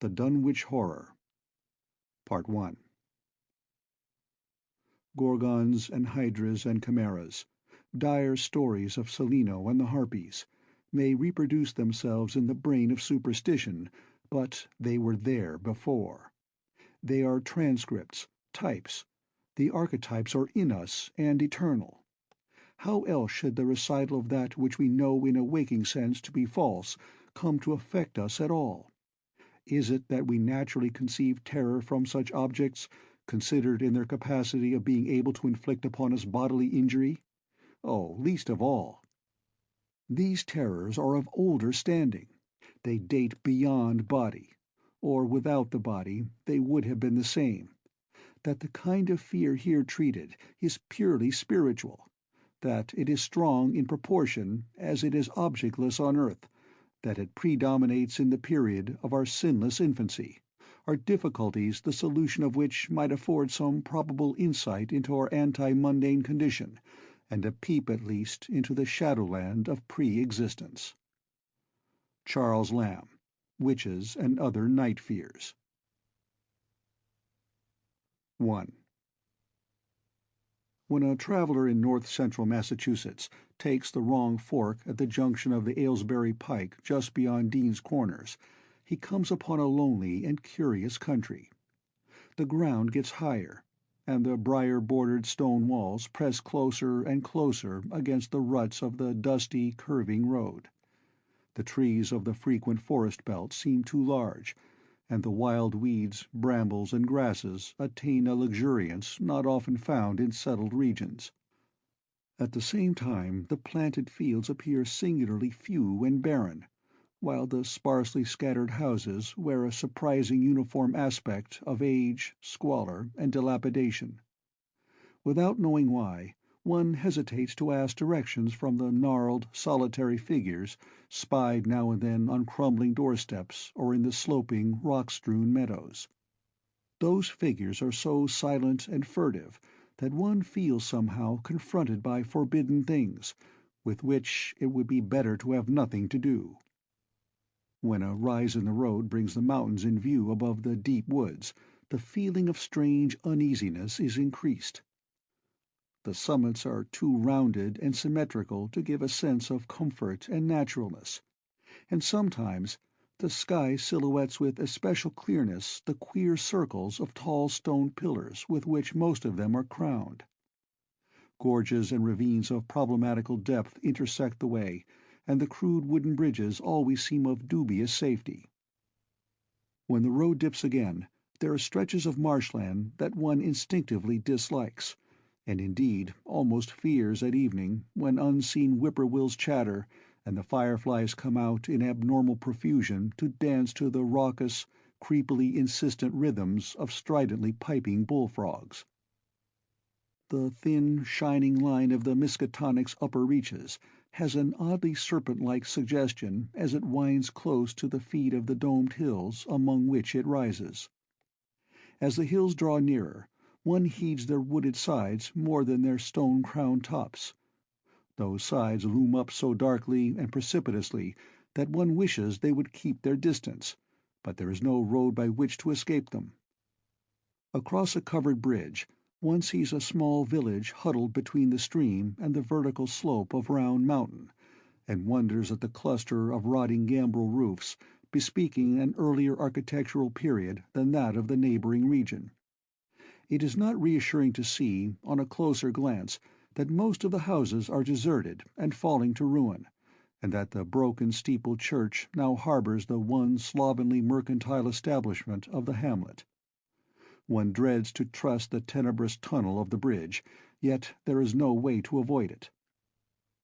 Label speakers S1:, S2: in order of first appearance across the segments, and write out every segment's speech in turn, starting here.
S1: The Dunwich Horror. Part 1. Gorgons and hydras and chimeras, dire stories of Celino and the Harpies, may reproduce themselves in the brain of superstition, but they were there before. They are transcripts, types. The archetypes are in us and eternal. How else should the recital of that which we know in a waking sense to be false come to affect us at all? Is it that we naturally conceive terror from such objects, considered in their capacity of being able to inflict upon us bodily injury? Oh, least of all. These terrors are of older standing. They date beyond body, or without the body they would have been the same. That the kind of fear here treated is purely spiritual, that it is strong in proportion as it is objectless on earth, that it predominates in the period of our sinless infancy, are difficulties the solution of which might afford some probable insight into our anti-mundane condition, and a peep at least into the shadowland of pre-existence. Charles Lamb, Witches and Other Night Fears. 1. When a traveler in north-central Massachusetts takes the wrong fork at the junction of the Aylesbury Pike just beyond Dean's Corners, he comes upon a lonely and curious country. The ground gets higher, and the briar-bordered stone walls press closer and closer against the ruts of the dusty, curving road. The trees of the frequent forest belt seem too large, and the wild weeds, brambles, and grasses attain a luxuriance not often found in settled regions. At the same time the planted fields appear singularly few and barren, while the sparsely scattered houses wear a surprising uniform aspect of age, squalor, and dilapidation. Without knowing why, one hesitates to ask directions from the gnarled, solitary figures spied now and then on crumbling doorsteps or in the sloping, rock-strewn meadows. Those figures are so silent and furtive that one feels somehow confronted by forbidden things, with which it would be better to have nothing to do. When a rise in the road brings the mountains in view above the deep woods, the feeling of strange uneasiness is increased. The summits are too rounded and symmetrical to give a sense of comfort and naturalness, and sometimes the sky silhouettes with especial clearness the queer circles of tall stone pillars with which most of them are crowned. Gorges and ravines of problematical depth intersect the way, and the crude wooden bridges always seem of dubious safety. When the road dips again, there are stretches of marshland that one instinctively dislikes, and indeed almost fears at evening, when unseen whippoorwills chatter and the fireflies come out in abnormal profusion to dance to the raucous, creepily insistent rhythms of stridently piping bullfrogs. The thin, shining line of the Miskatonic's upper reaches has an oddly serpent-like suggestion as it winds close to the feet of the domed hills among which it rises. As the hills draw nearer, one heeds their wooded sides more than their stone-crowned tops. Those sides loom up so darkly and precipitously that one wishes they would keep their distance, but there is no road by which to escape them. Across a covered bridge, one sees a small village huddled between the stream and the vertical slope of Round Mountain, and wonders at the cluster of rotting gambrel roofs bespeaking an earlier architectural period than that of the neighboring region. It is not reassuring to see, on a closer glance, that most of the houses are deserted and falling to ruin, and that the broken steepled church now harbors the one slovenly mercantile establishment of the hamlet. One dreads to trust the tenebrous tunnel of the bridge, yet there is no way to avoid it.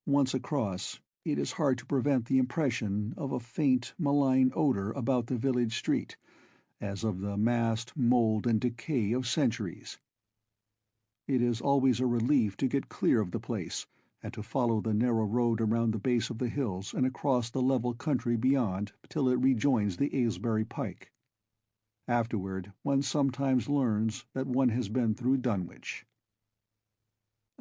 S1: Once across, it is hard to prevent the impression of a faint, malign odor about the village street, as of the massed mold and decay of centuries. It is always a relief to get clear of the place, and to follow the narrow road around the base of the hills and across the level country beyond till it rejoins the Aylesbury Pike. Afterward, one sometimes learns that one has been through Dunwich.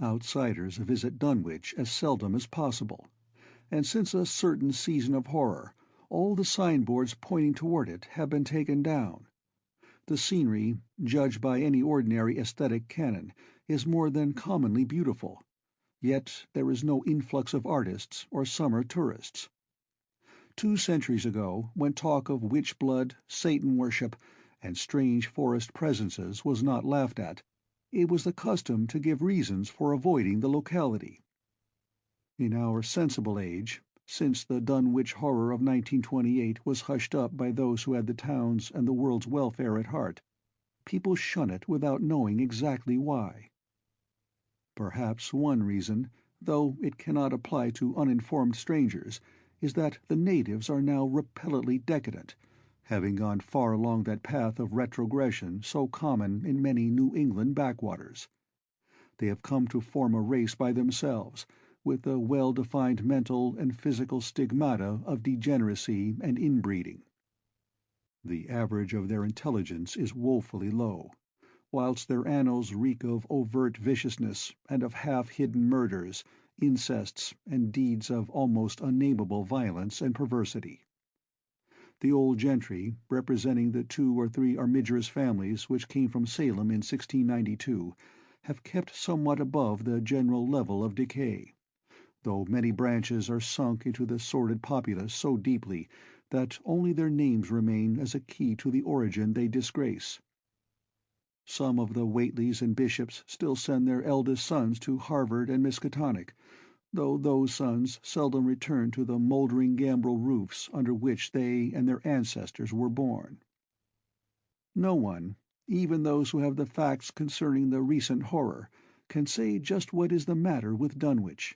S1: Outsiders visit Dunwich as seldom as possible, and since a certain season of horror, All the signboards pointing toward it have been taken down. The scenery, judged by any ordinary aesthetic canon, is more than commonly beautiful, yet there is no influx of artists or summer tourists. 2 centuries ago, when talk of witch blood, Satan worship, and strange forest presences was not laughed at, it was the custom to give reasons for avoiding the locality. In our sensible age, since the Dunwich horror of 1928 was hushed up by those who had the town's and the world's welfare at heart, people shun it without knowing exactly why. Perhaps one reason, though it cannot apply to uninformed strangers, is that the natives are now repellently decadent, having gone far along that path of retrogression so common in many New England backwaters. They have come to form a race by themselves, with the well-defined mental and physical stigmata of degeneracy and inbreeding. The average of their intelligence is woefully low, whilst their annals reek of overt viciousness and of half-hidden murders, incests, and deeds of almost unnameable violence and perversity. The old gentry, representing the 2 or 3 armigerous families which came from Salem in 1692, have kept somewhat above the general level of decay, though many branches are sunk into the sordid populace so deeply that only their names remain as a key to the origin they disgrace. Some of the Whateleys and Bishops still send their eldest sons to Harvard and Miskatonic, though those sons seldom return to the mouldering gambrel roofs under which they and their ancestors were born. No one, even those who have the facts concerning the recent horror, can say just what is the matter with Dunwich,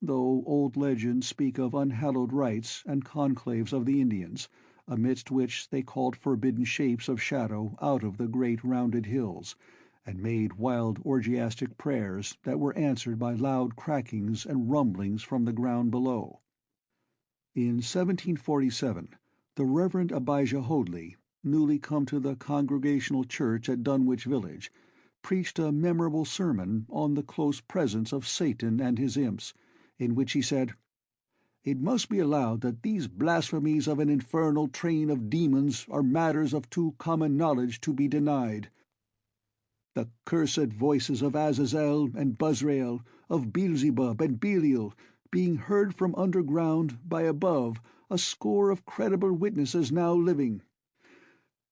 S1: though old legends speak of unhallowed rites and conclaves of the Indians, amidst which they called forbidden shapes of shadow out of the great rounded hills, and made wild orgiastic prayers that were answered by loud crackings and rumblings from the ground below. In 1747, the Reverend Abijah Hoadley, newly come to the Congregational Church at Dunwich village, preached a memorable sermon on the close presence of Satan and his imps, in which he said, "It must be allowed that these blasphemies of an infernal train of demons are matters of too common knowledge to be denied. The cursed voices of Azazel and Buzrael, of Beelzebub and Belial, being heard from underground by above a score of credible witnesses now living.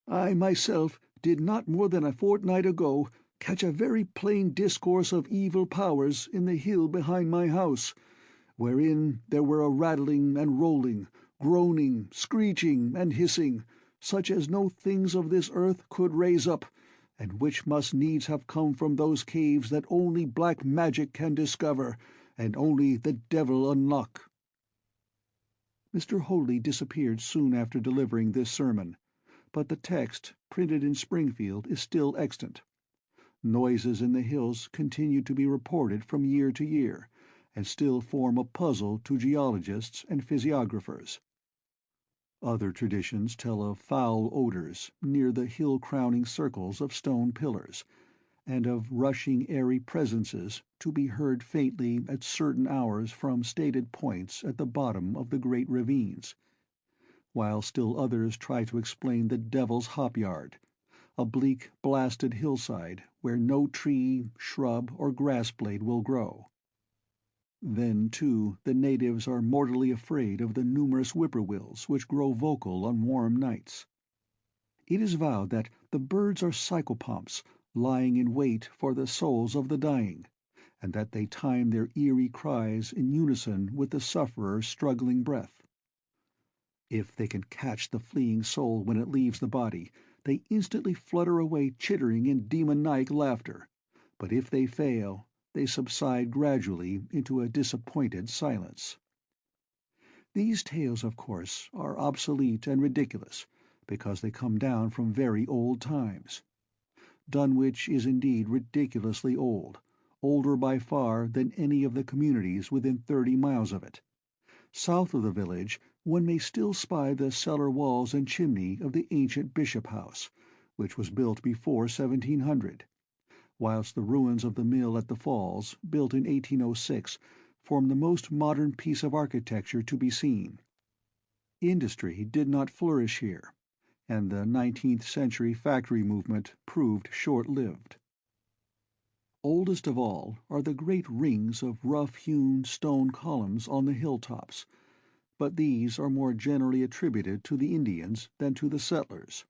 S1: I myself did not more than a fortnight ago catch a very plain discourse of evil powers in the hill behind my house, wherein there were a rattling and rolling, groaning, screeching, and hissing, such as no things of this earth could raise up, and which must needs have come from those caves that only black magic can discover, and only the devil unlock." Mr. Hoadley disappeared soon after delivering this sermon, but the text, printed in Springfield, is still extant. Noises in the hills continue to be reported from year to year, and still form a puzzle to geologists and physiographers. Other traditions tell of foul odors near the hill-crowning circles of stone pillars, and of rushing airy presences to be heard faintly at certain hours from stated points at the bottom of the great ravines, while still others try to explain the Devil's Hop-Yard, a bleak, blasted hillside where no tree, shrub, or grass-blade will grow. Then, too, the natives are mortally afraid of the numerous whippoorwills which grow vocal on warm nights. It is vowed that the birds are psychopomps lying in wait for the souls of the dying, and that they time their eerie cries in unison with the sufferer's struggling breath. If they can catch the fleeing soul when it leaves the body, they instantly flutter away chittering in demoniac laughter, but if they fail, they subside gradually into a disappointed silence. These tales, of course, are obsolete and ridiculous, because they come down from very old times. Dunwich is indeed ridiculously old, older by far than any of the communities within 30 miles of it. South of the village one may still spy the cellar walls and chimney of the ancient Bishop House, which was built before 1700, whilst the ruins of the mill at the Falls, built in 1806, form the most modern piece of architecture to be seen. Industry did not flourish here, and the 19th-century factory movement proved short-lived. Oldest of all are the great rings of rough-hewn stone columns on the hilltops, but these are more generally attributed to the Indians than to the settlers.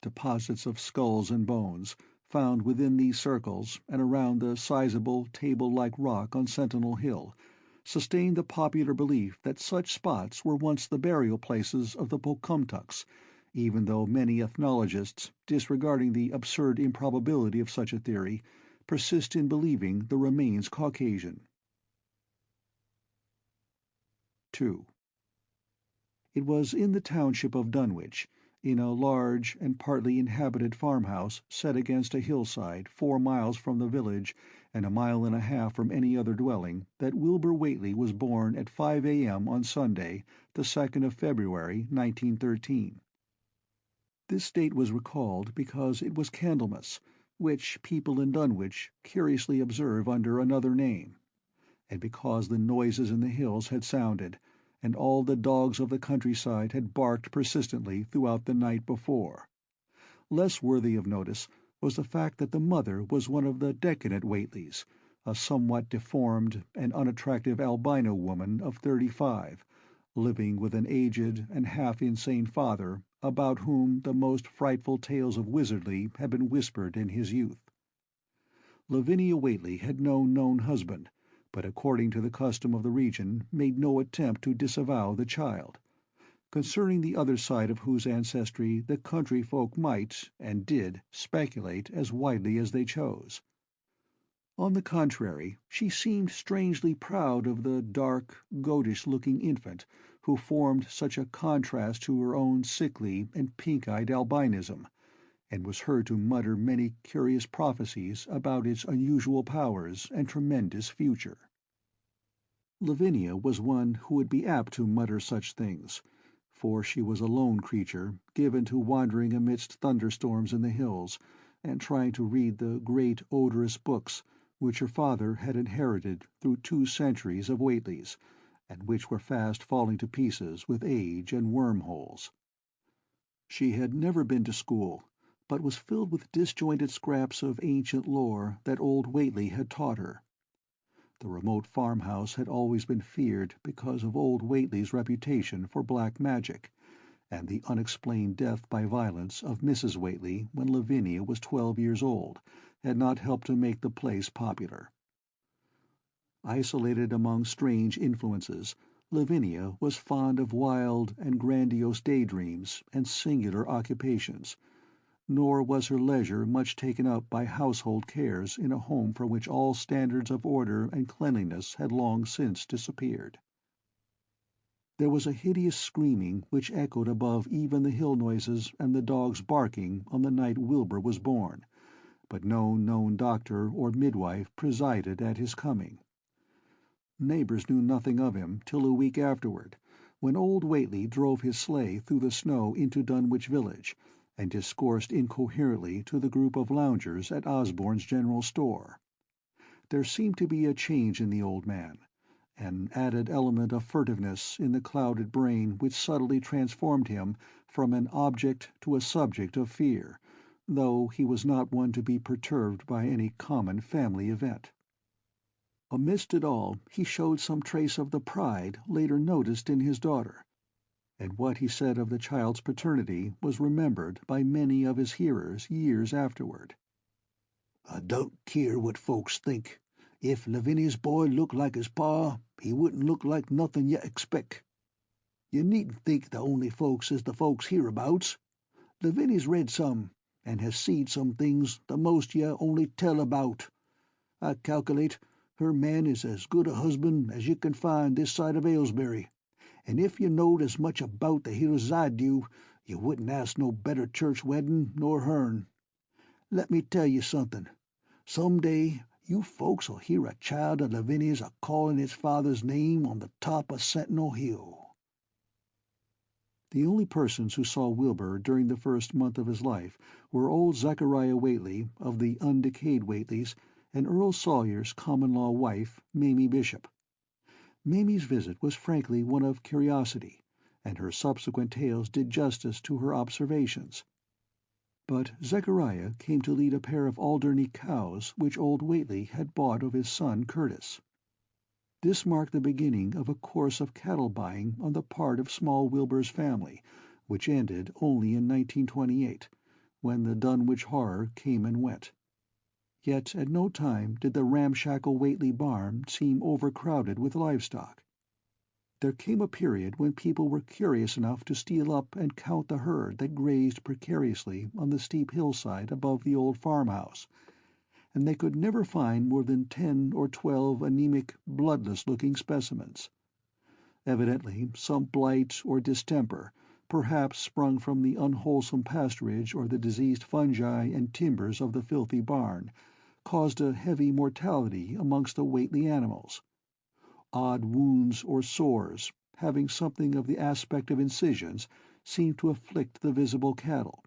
S1: Deposits of skulls and bones, found within these circles and around the sizable table-like rock on Sentinel Hill, sustain the popular belief that such spots were once the burial places of the Pocumtucks, even though many ethnologists, disregarding the absurd improbability of such a theory, persist in believing the remains Caucasian. 2. It was in the township of Dunwich, in a large and partly inhabited farmhouse set against a hillside 4 miles from the village and a mile and a half from any other dwelling, that Wilbur Whately was born at 5 a.m. on Sunday, the 2nd of February, 1913. This date was recalled because it was Candlemas, which people in Dunwich curiously observe under another name, and because the noises in the hills had sounded, and all the dogs of the countryside had barked persistently throughout the night before. Less worthy of notice was the fact that the mother was one of the decadent Whateleys, a somewhat deformed and unattractive albino woman of 35, living with an aged and half-insane father about whom the most frightful tales of wizardry had been whispered in his youth. Lavinia Whately had no known husband, but according to the custom of the region made no attempt to disavow the child, concerning the other side of whose ancestry the country folk might, and did, speculate as widely as they chose. On the contrary, she seemed strangely proud of the dark, goatish-looking infant who formed such a contrast to her own sickly and pink-eyed albinism, and was heard to mutter many curious prophecies about its unusual powers and tremendous future. Lavinia was one who would be apt to mutter such things, for she was a lone creature, given to wandering amidst thunderstorms in the hills, and trying to read the great odorous books which her father had inherited through 2 centuries of Whateleys, and which were fast falling to pieces with age and wormholes. She had never been to school, but was filled with disjointed scraps of ancient lore that old Whately had taught her. The remote farmhouse had always been feared because of old Whately's reputation for black magic, and the unexplained death by violence of Mrs. Whately when Lavinia was 12 years old had not helped to make the place popular. Isolated among strange influences, Lavinia was fond of wild and grandiose daydreams and singular occupations, nor was her leisure much taken up by household cares in a home from which all standards of order and cleanliness had long since disappeared. There was a hideous screaming which echoed above even the hill noises and the dogs barking on the night Wilbur was born, but no known doctor or midwife presided at his coming. Neighbors knew nothing of him till a week afterward, when old Whately drove his sleigh through the snow into Dunwich village, and discoursed incoherently to the group of loungers at Osborne's general store. There seemed to be a change in the old man, an added element of furtiveness in the clouded brain which subtly transformed him from an object to a subject of fear, though he was not one to be perturbed by any common family event. Amidst it all he showed some trace of the pride later noticed in his daughter, and what he said of the child's paternity was remembered by many of his hearers years afterward. "I don't keer what folks think. If Lavinia's boy looked like his pa, he wouldn't look like nothin' you expect. You needn't think the only folks is the folks hereabouts. Lavinia's read some, and has seed some things the most you only tell about. I calculate her man is as good a husband as you can find this side of Aylesbury, and if you knowed as much about the hills as I do, you wouldn't ask no better church weddin' nor hern. Let me tell you somethin'. Some day you folks'll hear a child of Lavinia's a-callin' its father's name on the top of Sentinel Hill." The only persons who saw Wilbur during the first month of his life were old Zechariah Whately of the undecayed Whateleys and Earl Sawyer's common-law wife, Mamie Bishop. Mamie's visit was frankly one of curiosity, and her subsequent tales did justice to her observations. But Zechariah came to lead a pair of Alderney cows which old Whately had bought of his son Curtis. This marked the beginning of a course of cattle buying on the part of small Wilbur's family, which ended only in 1928, when the Dunwich horror came and went. Yet at no time did the ramshackle Whately barn seem overcrowded with livestock. There came a period when people were curious enough to steal up and count the herd that grazed precariously on the steep hillside above the old farmhouse, and they could never find more than 10 or 12 anemic, bloodless-looking specimens. Evidently some blight or distemper, perhaps sprung from the unwholesome pasturage or the diseased fungi and timbers of the filthy barn, caused a heavy mortality amongst the Whately animals. Odd wounds or sores, having something of the aspect of incisions, seemed to afflict the visible cattle,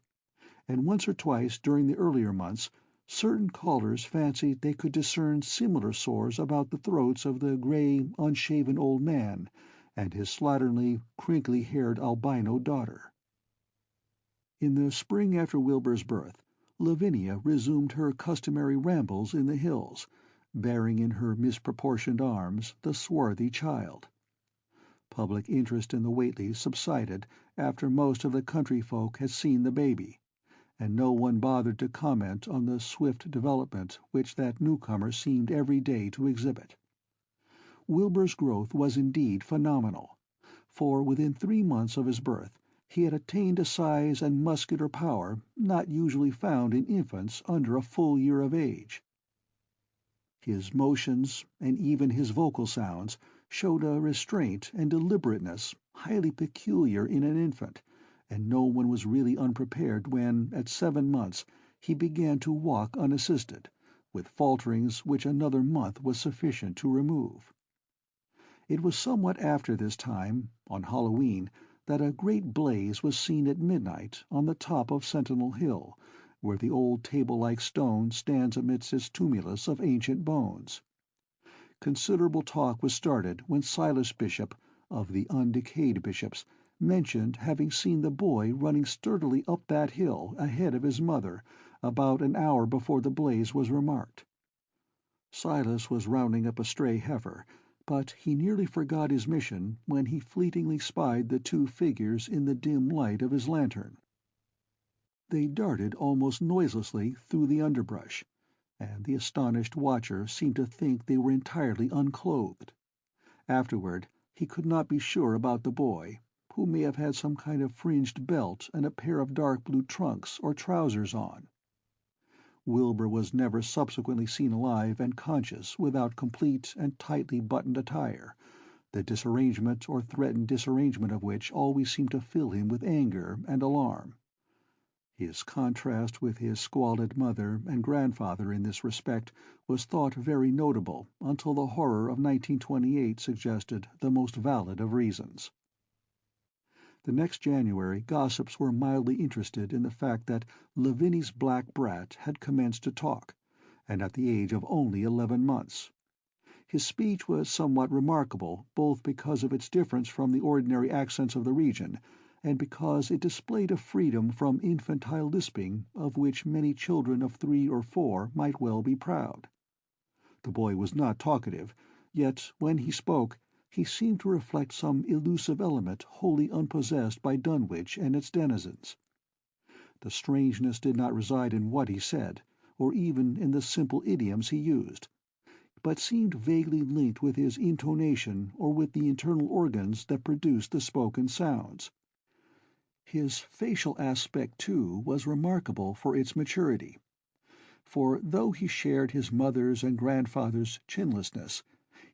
S1: and once or twice during the earlier months certain callers fancied they could discern similar sores about the throats of the grey, unshaven old man and his slatternly, crinkly-haired albino daughter. In the spring after Wilbur's birth, Lavinia resumed her customary rambles in the hills, bearing in her misproportioned arms the swarthy child. Public interest in the Whateleys subsided after most of the country folk had seen the baby, and no one bothered to comment on the swift development which that newcomer seemed every day to exhibit. Wilbur's growth was indeed phenomenal, for within 3 months of his birth he had attained a size and muscular power not usually found in infants under a full year of age. His motions, and even his vocal sounds, showed a restraint and deliberateness highly peculiar in an infant, and no one was really unprepared when, at 7 months, he began to walk unassisted, with falterings which another month was sufficient to remove. It was somewhat after this time, on Halloween, that a great blaze was seen at midnight on the top of Sentinel Hill, where the old table-like stone stands amidst its tumulus of ancient bones. Considerable talk was started when Silas Bishop, of the undecayed bishops, mentioned having seen the boy running sturdily up that hill ahead of his mother about an hour before the blaze was remarked. Silas was rounding up a stray heifer, but he nearly forgot his mission when he fleetingly spied the 2 figures in the dim light of his lantern. They darted almost noiselessly through the underbrush, and the astonished watcher seemed to think they were entirely unclothed. Afterward, he could not be sure about the boy, who may have had some kind of fringed belt and a pair of dark blue trunks or trousers on. Wilbur was never subsequently seen alive and conscious without complete and tightly buttoned attire, the disarrangement or threatened disarrangement of which always seemed to fill him with anger and alarm. His contrast with his squalid mother and grandfather in this respect was thought very notable until the horror of 1928 suggested the most valid of reasons. The next January gossips were mildly interested in the fact that Lavinia's black brat had commenced to talk, and at the age of only 11 months. His speech was somewhat remarkable, both because of its difference from the ordinary accents of the region, and because it displayed a freedom from infantile lisping of which many children of 3 or 4 might well be proud. The boy was not talkative, yet when he spoke he seemed to reflect some elusive element wholly unpossessed by Dunwich and its denizens. The strangeness did not reside in what he said, or even in the simple idioms he used, but seemed vaguely linked with his intonation or with the internal organs that produced the spoken sounds. His facial aspect, too, was remarkable for its maturity, for though he shared his mother's and grandfather's chinlessness,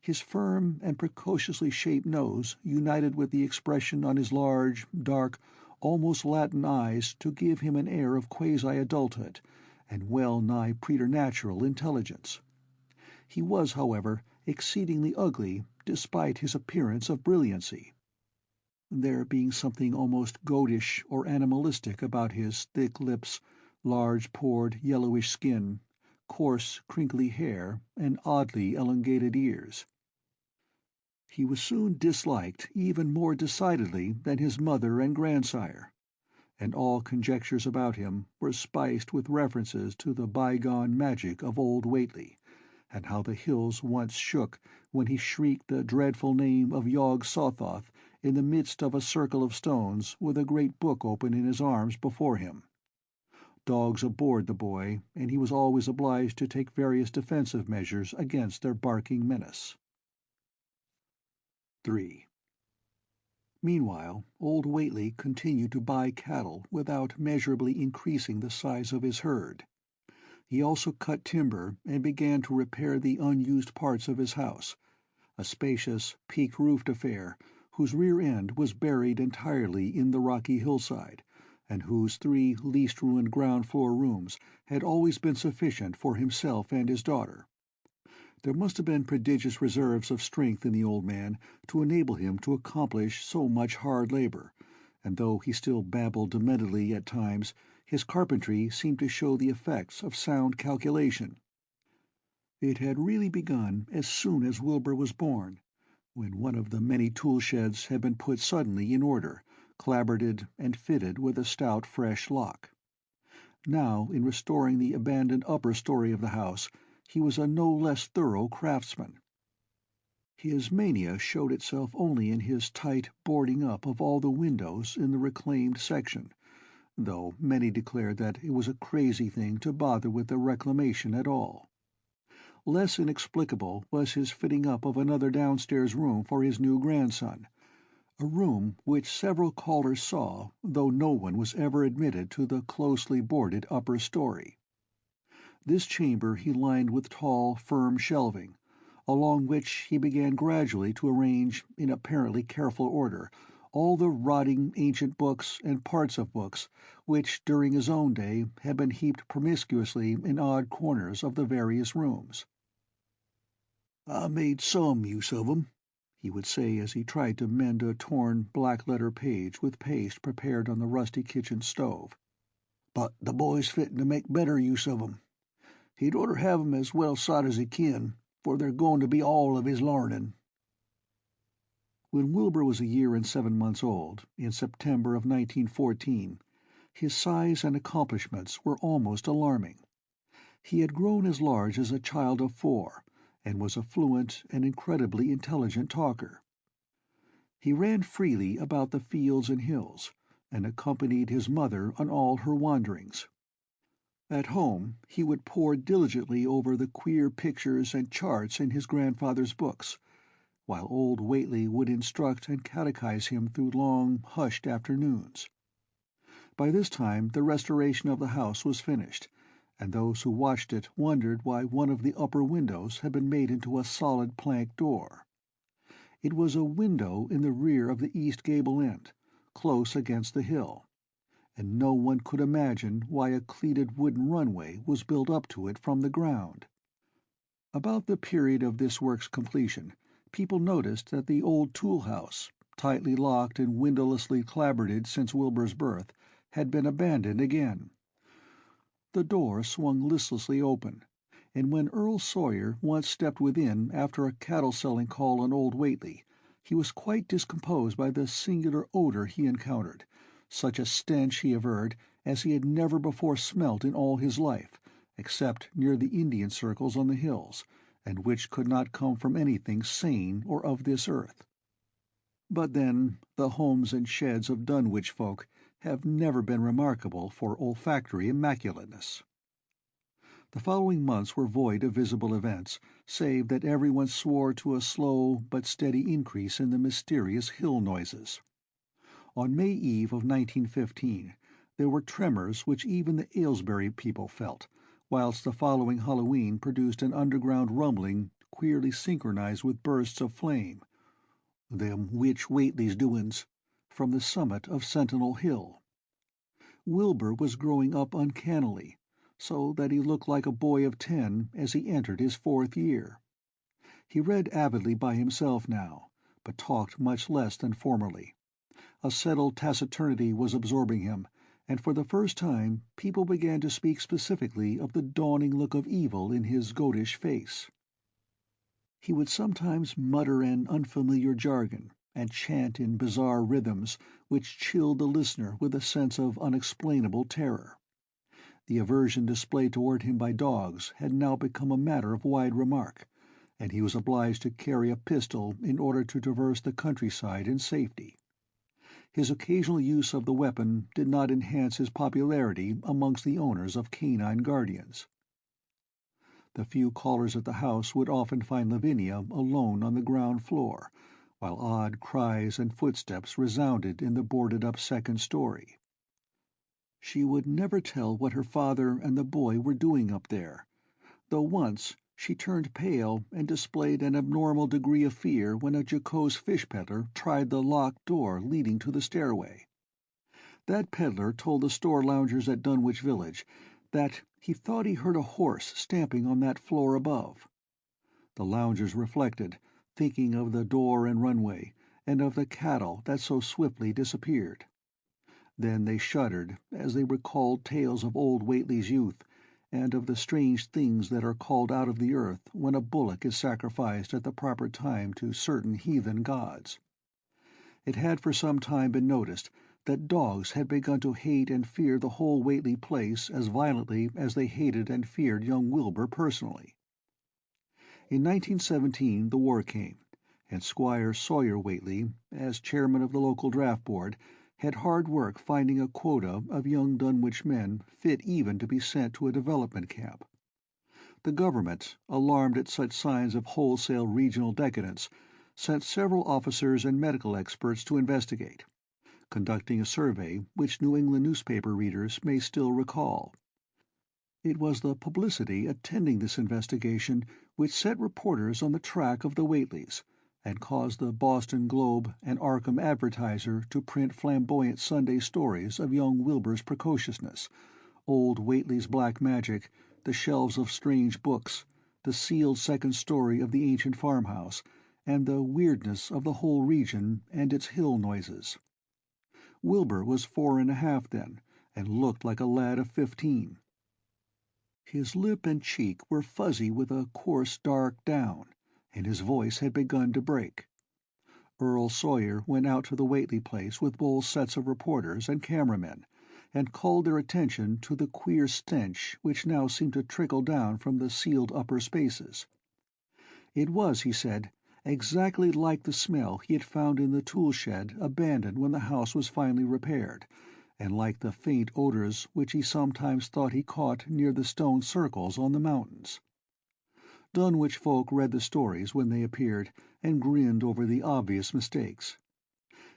S1: his firm and precociously shaped nose united with the expression on his large, dark, almost Latin eyes to give him an air of quasi-adulthood and well-nigh preternatural intelligence. He was, however, exceedingly ugly despite his appearance of brilliancy, there being something almost goatish or animalistic about his thick lips, large pored yellowish skin, coarse crinkly hair, and oddly elongated ears. He was soon disliked even more decidedly than his mother and grandsire, and all conjectures about him were spiced with references to the bygone magic of old Whately, and how the hills once shook when he shrieked the dreadful name of Yog Sothoth in the midst of a circle of stones with a great book open in his arms before him. Dogs abhorred the boy, and he was always obliged to take various defensive measures against their barking menace. 3. Meanwhile, old Whately continued to buy cattle without measurably increasing the size of his herd. He also cut timber and began to repair the unused parts of his house, a spacious, peaked-roofed affair whose rear end was buried entirely in the rocky hillside, and whose 3 least-ruined ground-floor rooms had always been sufficient for himself and his daughter. There must have been prodigious reserves of strength in the old man to enable him to accomplish so much hard labor, and though he still babbled dementedly at times, his carpentry seemed to show the effects of sound calculation. It had really begun as soon as Wilbur was born, when one of the many tool sheds had been put suddenly in order, clapboarded and fitted with a stout fresh lock. Now, in restoring the abandoned upper story of the house, he was a no less thorough craftsman. His mania showed itself only in his tight boarding up of all the windows in the reclaimed section, though many declared that it was a crazy thing to bother with the reclamation at all. Less inexplicable was his fitting up of another downstairs room for his new grandson, a room which several callers saw, though no one was ever admitted to the closely boarded upper story. This chamber he lined with tall, firm shelving, along which he began gradually to arrange, in apparently careful order, all the rotting ancient books and parts of books which during his own day had been heaped promiscuously in odd corners of the various rooms. "I made some use of 'em," he would say as he tried to mend a torn black-letter page with paste prepared on the rusty kitchen stove. "But the boy's fitting to make better use of 'em. He'd orter have 'em as well sot as he kin, for they're goin' to be all of his larnin'." When Wilbur was a year and 7 months old, in September of 1914, his size and accomplishments were almost alarming. He had grown as large as a child of 4, and was a fluent and incredibly intelligent talker. He ran freely about the fields and hills, and accompanied his mother on all her wanderings. At home he would pore diligently over the queer pictures and charts in his grandfather's books, while old Whately would instruct and catechize him through long, hushed afternoons. By this time the restoration of the house was finished, and those who watched it wondered why one of the upper windows had been made into a solid plank door. It was a window in the rear of the east gable end, close against the hill, and no one could imagine why a cleated wooden runway was built up to it from the ground. About the period of this work's completion, people noticed that the old tool-house, tightly locked and windowlessly clapboarded since Wilbur's birth, had been abandoned again. The door swung listlessly open, and when Earl Sawyer once stepped within after a cattle-selling call on old Whately, he was quite discomposed by the singular odor he encountered, such a stench, he averred, as he had never before smelt in all his life, except near the Indian circles on the hills, and which could not come from anything sane or of this earth. But then, the homes and sheds of Dunwich folk have never been remarkable for olfactory immaculateness. The following months were void of visible events, save that everyone swore to a slow but steady increase in the mysterious hill noises. On May Eve of 1915, there were tremors which even the Aylesbury people felt, whilst the following Halloween produced an underground rumbling queerly synchronized with bursts of flame. "Them witch Whately's doin's," from the summit of Sentinel Hill. Wilbur was growing up uncannily, so that he looked like a boy of 10 as he entered his 4th year. He read avidly by himself now, but talked much less than formerly. A settled taciturnity was absorbing him, and for the first time people began to speak specifically of the dawning look of evil in his goatish face. He would sometimes mutter an unfamiliar jargon and chant in bizarre rhythms which chilled the listener with a sense of unexplainable terror. The aversion displayed toward him by dogs had now become a matter of wide remark, and he was obliged to carry a pistol in order to traverse the countryside in safety. His occasional use of the weapon did not enhance his popularity amongst the owners of canine guardians. The few callers at the house would often find Lavinia alone on the ground floor, while odd cries and footsteps resounded in the boarded-up second story. She would never tell what her father and the boy were doing up there, though once she turned pale and displayed an abnormal degree of fear when a jocose fish peddler tried the locked door leading to the stairway. That peddler told the store loungers at Dunwich Village that he thought he heard a horse stamping on that floor above. The loungers reflected, thinking of the door and runway, and of the cattle that so swiftly disappeared. Then they shuddered as they recalled tales of old Whately's youth, and of the strange things that are called out of the earth when a bullock is sacrificed at the proper time to certain heathen gods. It had for some time been noticed that dogs had begun to hate and fear the whole Whately place as violently as they hated and feared young Wilbur personally. In 1917 the war came, and Squire Sawyer Whately, as chairman of the local draft board, had hard work finding a quota of young Dunwich men fit even to be sent to a development camp. The government, alarmed at such signs of wholesale regional decadence, sent several officers and medical experts to investigate, conducting a survey which New England newspaper readers may still recall. It was the publicity attending this investigation which set reporters on the track of the Whateleys, and caused the Boston Globe and Arkham Advertiser to print flamboyant Sunday stories of young Wilbur's precociousness, old Whately's black magic, the shelves of strange books, the sealed second story of the ancient farmhouse, and the weirdness of the whole region and its hill noises. Wilbur was 4.5 then, and looked like a lad of 15. His lip and cheek were fuzzy with a coarse dark down, and his voice had begun to break. Earl Sawyer went out to the Whately place with whole sets of reporters and cameramen, and called their attention to the queer stench which now seemed to trickle down from the sealed upper spaces. It was, he said, exactly like the smell he had found in the tool shed abandoned when the house was finally repaired, and like the faint odors which he sometimes thought he caught near the stone circles on the mountains. Dunwich folk read the stories when they appeared, and grinned over the obvious mistakes.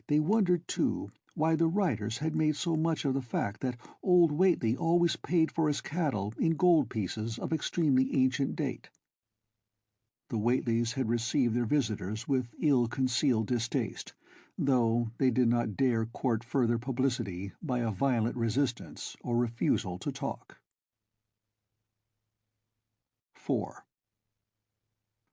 S1: They wondered, too, why the writers had made so much of the fact that old Whately always paid for his cattle in gold pieces of extremely ancient date. The Whateleys had received their visitors with ill-concealed distaste, though they did not dare court further publicity by a violent resistance or refusal to talk. 4.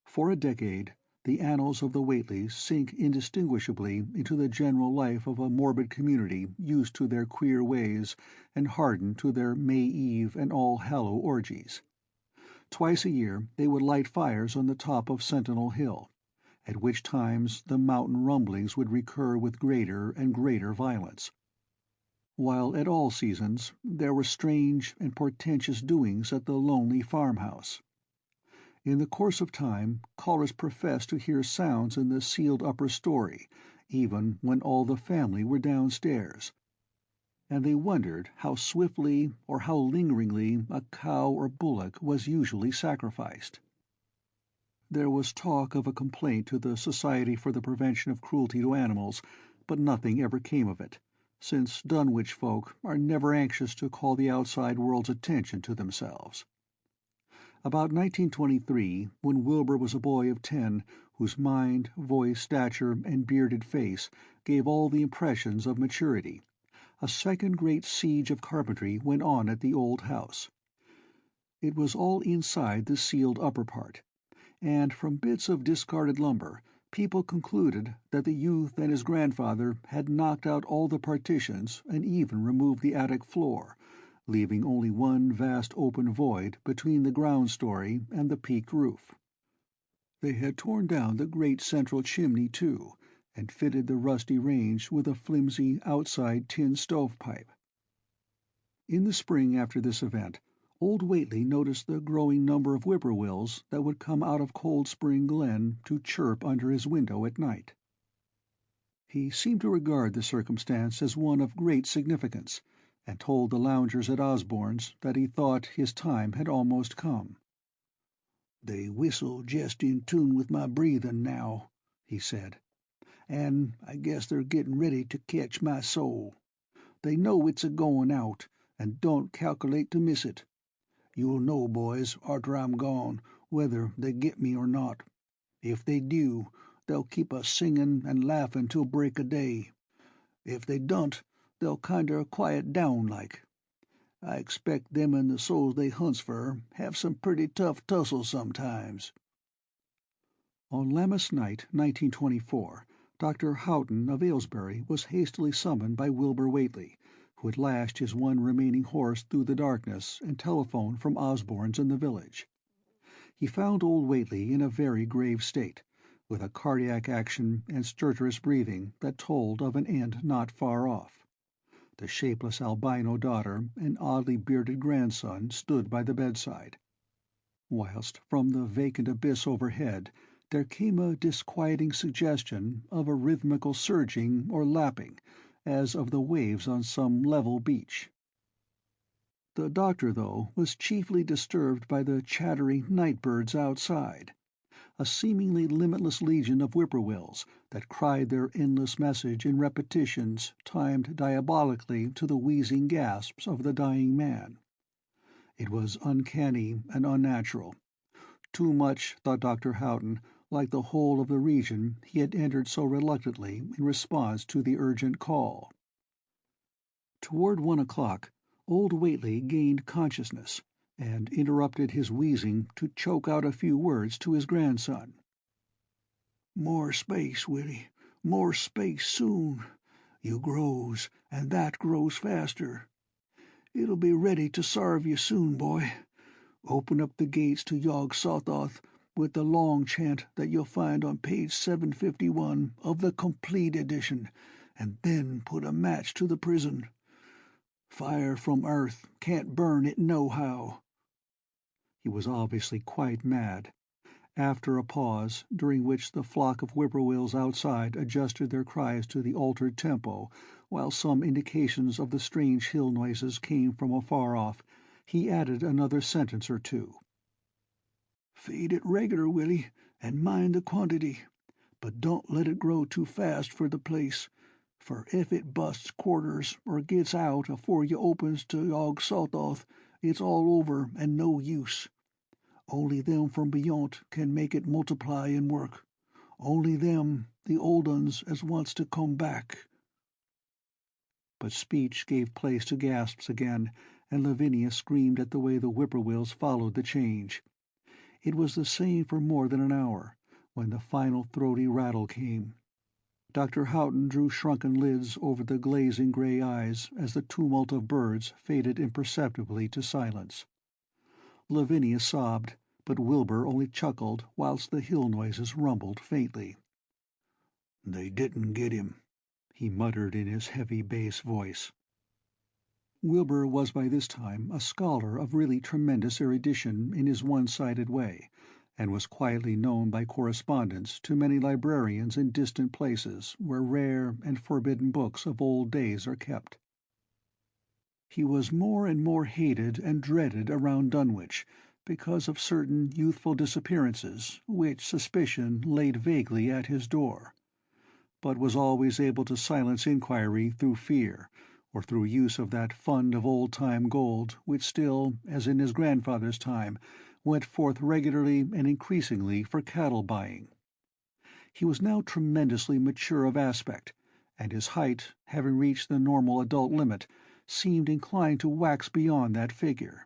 S1: For a decade, the annals of the Whateleys sink indistinguishably into the general life of a morbid community used to their queer ways and hardened to their May Eve and All-Hallow orgies. Twice a year they would light fires on the top of Sentinel Hill, at which times the mountain rumblings would recur with greater and greater violence, while at all seasons there were strange and portentous doings at the lonely farmhouse. In the course of time, callers professed to hear sounds in the sealed upper story, even when all the family were downstairs, and they wondered how swiftly or how lingeringly a cow or bullock was usually sacrificed. There was talk of a complaint to the Society for the Prevention of Cruelty to Animals, but nothing ever came of it, since Dunwich folk are never anxious to call the outside world's attention to themselves. About 1923, when Wilbur was a boy of 10, whose mind, voice, stature, and bearded face gave all the impressions of maturity, a second great siege of carpentry went on at the old house. It was all inside the sealed upper part, and from bits of discarded lumber people concluded that the youth and his grandfather had knocked out all the partitions and even removed the attic floor, leaving only one vast open void between the ground story and the peaked roof. They had torn down the great central chimney, too, and fitted the rusty range with a flimsy outside tin stovepipe. In the spring after this event, old Whately noticed the growing number of whippoorwills that would come out of Cold Spring Glen to chirp under his window at night. He seemed to regard the circumstance as one of great significance, and told the loungers at Osborne's that he thought his time had almost come. "They whistle jest in tune with my breathin' now," he said, "and I guess they're gettin' ready to ketch my soul. They know it's a-goin' out, and don't calc'late to miss it. You'll know, boys, arter I'm gone, whether they get me or not. If they do, they'll keep us singin' and laughin' till break o' day. If they don't, they'll kinder quiet down like. I expect them and the souls they hunts fer have some pretty tough tussles sometimes." On Lammas night, 1924, Dr. Houghton of Aylesbury was hastily summoned by Wilbur Whately, who had lashed his one remaining horse through the darkness and telephoned from Osborne's in the village. He found old Whately in a very grave state, with a cardiac action and stertorous breathing that told of an end not far off. The shapeless albino daughter and oddly bearded grandson stood by the bedside, whilst from the vacant abyss overhead there came a disquieting suggestion of a rhythmical surging or lapping, as of the waves on some level beach. The doctor, though, was chiefly disturbed by the chattering night-birds outside, a seemingly limitless legion of whippoorwills that cried their endless message in repetitions timed diabolically to the wheezing gasps of the dying man. It was uncanny and unnatural. Too much, thought Dr. Houghton, like the whole of the region he had entered so reluctantly in response to the urgent call. Toward 1 o'clock, old Whately gained consciousness, and interrupted his wheezing to choke out a few words to his grandson. "More space, Willie, more space soon. You grows, and that grows faster. It'll be ready to sarve you soon, boy. Open up the gates to Yog Sothoth with the long chant that you'll find on page 751 of the complete edition, and then put a match to the prison. Fire from earth can't burn it nohow." He was obviously quite mad. After a pause, during which the flock of whippoorwills outside adjusted their cries to the altered tempo, while some indications of the strange hill noises came from afar off, he added another sentence or two. "Feed it regular, Willie, and mind the quantity, but don't let it grow too fast for the place, for if it busts quarters or gets out afore you opens to Yog Sothoth, it's all over and no use. Only them from beyont can make it multiply and work. Only them, the old uns as wants to come back." But speech gave place to gasps again, and Lavinia screamed at the way the whippoorwills followed the change. It was the same for more than an hour, when the final throaty rattle came. Dr. Houghton drew shrunken lids over the glazing grey eyes as the tumult of birds faded imperceptibly to silence. Lavinia sobbed, but Wilbur only chuckled whilst the hill noises rumbled faintly. "They didn't get him," he muttered in his heavy bass voice. Wilbur was by this time a scholar of really tremendous erudition in his one-sided way, and was quietly known by correspondence to many librarians in distant places where rare and forbidden books of old days are kept. He was more and more hated and dreaded around Dunwich because of certain youthful disappearances which suspicion laid vaguely at his door, but was always able to silence inquiry through fear, or through use of that fund of old-time gold which still, as in his grandfather's time, went forth regularly and increasingly for cattle buying. He was now tremendously mature of aspect, and his height, having reached the normal adult limit, seemed inclined to wax beyond that figure.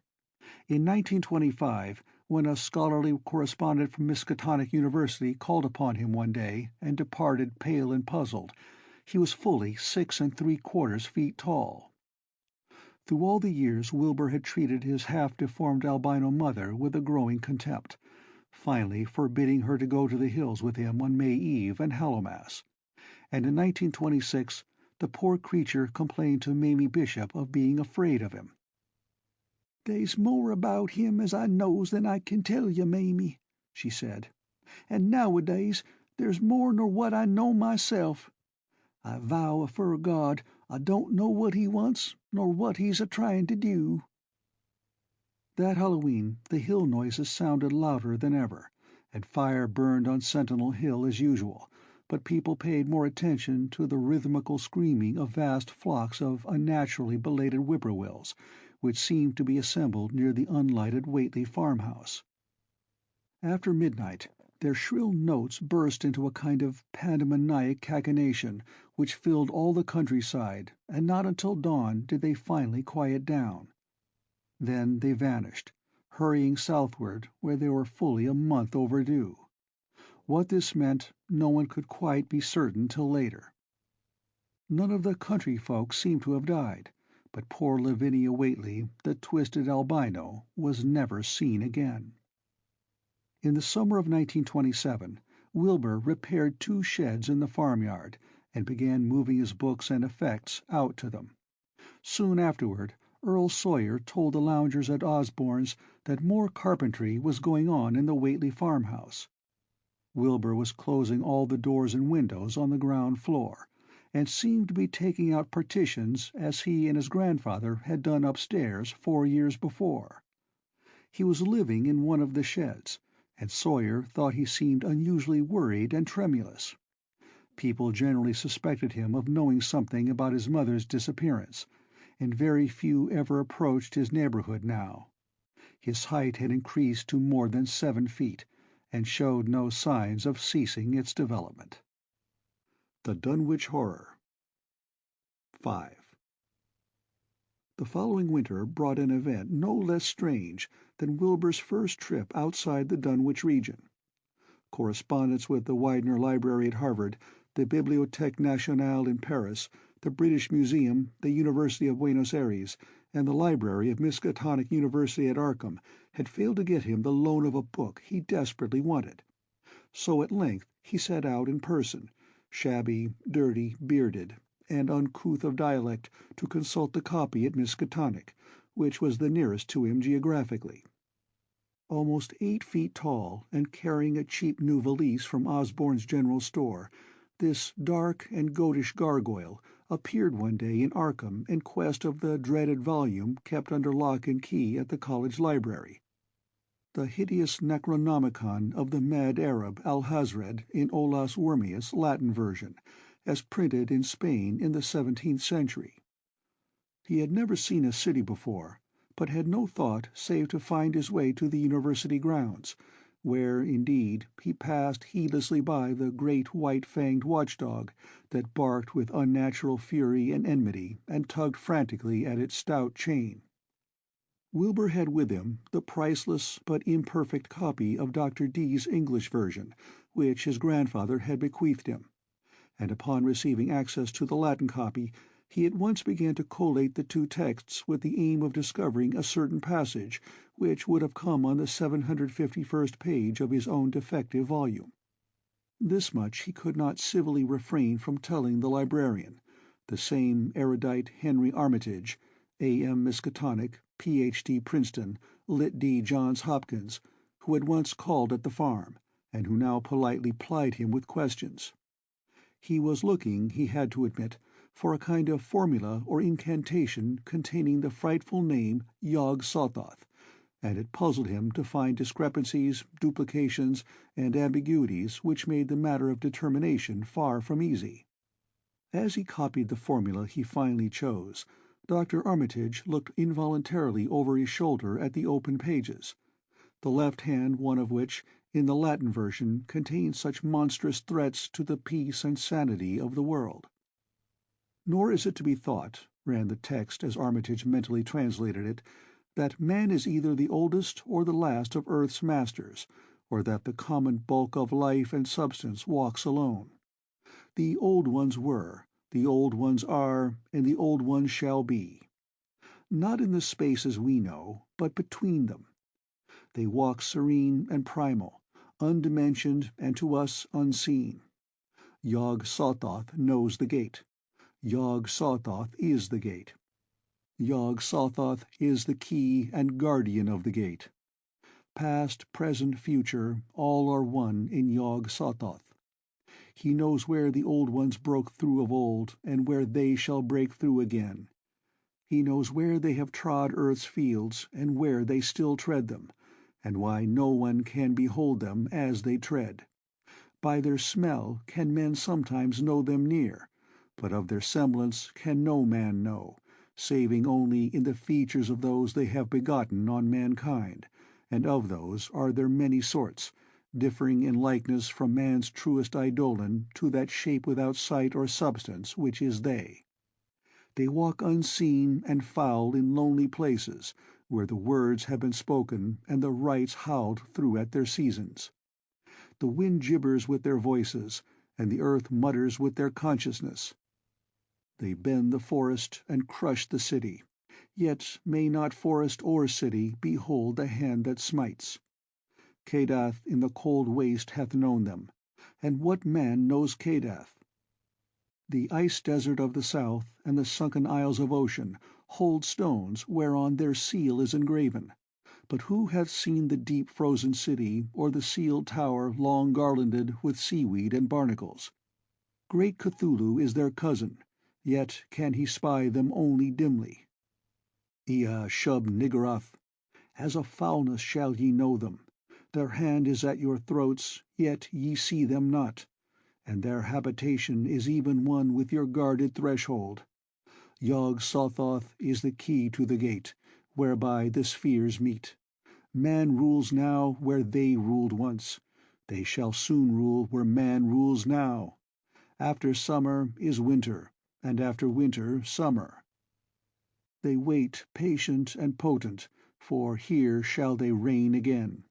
S1: In 1925, when a scholarly correspondent from Miskatonic University called upon him one day and departed pale and puzzled, he was fully 6 3/4 feet tall. Through all the years Wilbur had treated his half-deformed albino mother with a growing contempt, finally forbidding her to go to the hills with him on May Eve and Hallowmass, and in 1926 the poor creature complained to Mamie Bishop of being afraid of him. "They's more about him as I knows than I can tell you, Mamie," she said, "and nowadays there's more nor what I know myself. I vow afore God I don't know what he wants nor what he's a-trying to do." That Halloween the hill noises sounded louder than ever, and fire burned on Sentinel Hill as usual, but people paid more attention to the rhythmical screaming of vast flocks of unnaturally belated whippoorwills, which seemed to be assembled near the unlighted Whately farmhouse. After midnight their shrill notes burst into a kind of pandemoniac cachinnation which filled all the countryside, and not until dawn did they finally quiet down. Then they vanished, hurrying southward where they were fully a month overdue. What this meant no one could quite be certain till later. None of the country folk seemed to have died, but poor Lavinia Whately, the twisted albino, was never seen again. In the summer of 1927, Wilbur repaired 2 sheds in the farmyard and began moving his books and effects out to them. Soon afterward, Earl Sawyer told the loungers at Osborne's that more carpentry was going on in the Whately farmhouse. Wilbur was closing all the doors and windows on the ground floor, and seemed to be taking out partitions as he and his grandfather had done upstairs 4 years before. He was living in one of the sheds, and Sawyer thought he seemed unusually worried and tremulous. People generally suspected him of knowing something about his mother's disappearance, and very few ever approached his neighborhood now. His height had increased to more than 7 feet, and showed no signs of ceasing its development. The Dunwich Horror. 5. The following winter brought an event no less strange than Wilbur's first trip outside the Dunwich region. Correspondence with the Widener Library at Harvard, the Bibliothèque Nationale in Paris, the British Museum, the University of Buenos Aires, and the library of Miskatonic University at Arkham had failed to get him the loan of a book he desperately wanted. So at length he set out in person, shabby, dirty, bearded, and uncouth of dialect, to consult the copy at Miskatonic, which was the nearest to him geographically. Almost 8 feet tall, and carrying a cheap new valise from Osborne's general store, this dark and goatish gargoyle appeared one day in Arkham in quest of the dreaded volume kept under lock and key at the college library. The hideous Necronomicon of the mad Arab Alhazred in Olaus Wormius Latin version, as printed in Spain in the 17th century. He had never seen a city before, but had no thought save to find his way to the university grounds, where, indeed, he passed heedlessly by the great white-fanged watchdog that barked with unnatural fury and enmity and tugged frantically at its stout chain. Wilbur had with him the priceless but imperfect copy of Dr. Dee's English version, which his grandfather had bequeathed him, and upon receiving access to the Latin copy, he at once began to collate the 2 texts with the aim of discovering a certain passage which would have come on the 751st page of his own defective volume. This much he could not civilly refrain from telling the librarian, the same erudite Henry Armitage, A.M. Miskatonic, Ph.D. Princeton, Litt.D. Johns Hopkins, who had once called at the farm, and who now politely plied him with questions. He was looking, he had to admit, for a kind of formula or incantation containing the frightful name Yog-Sothoth, and it puzzled him to find discrepancies, duplications, and ambiguities which made the matter of determination far from easy. As he copied the formula he finally chose, Dr. Armitage looked involuntarily over his shoulder at the open pages, the left-hand one of which, in the Latin version, contained such monstrous threats to the peace and sanity of the world. "Nor is it to be thought," ran the text as Armitage mentally translated it, "that man is either the oldest or the last of earth's masters, or that the common bulk of life and substance walks alone. The old ones were, the old ones are, and the old ones shall be. Not in the spaces we know, but between them. They walk serene and primal, undimensioned and to us unseen. Yog-Sothoth knows the gate. Yog-Sothoth is the gate. Yog-Sothoth is the key and guardian of the gate. Past, present, future, all are one in Yog-Sothoth. He knows where the old ones broke through of old, and where they shall break through again. He knows where they have trod earth's fields, and where they still tread them, and why no one can behold them as they tread. By their smell can men sometimes know them near, but of their semblance can no man know, saving only in the features of those they have begotten on mankind, and of those are there many sorts, differing in likeness from man's truest eidolon to that shape without sight or substance which is they. They walk unseen and foul in lonely places, where the words have been spoken and the rites howled through at their seasons. The wind gibbers with their voices, and the earth mutters with their consciousness. They bend the forest and crush the city, yet may not forest or city behold the hand that smites. Kadath in the cold waste hath known them, and what man knows Kadath? The ice desert of the south and the sunken isles of ocean hold stones whereon their seal is engraven, but who hath seen the deep frozen city or the sealed tower long garlanded with seaweed and barnacles? Great Cthulhu is their cousin, yet can he spy them only dimly. Ea Shub Niggurath, as a foulness shall ye know them. Their hand is at your throats, yet ye see them not, and their habitation is even one with your guarded threshold. Yog-Sothoth is the key to the gate, whereby the spheres meet. Man rules now where they ruled once. They shall soon rule where man rules now. After summer is winter, and after winter summer. They wait patient and potent, for here shall they reign again.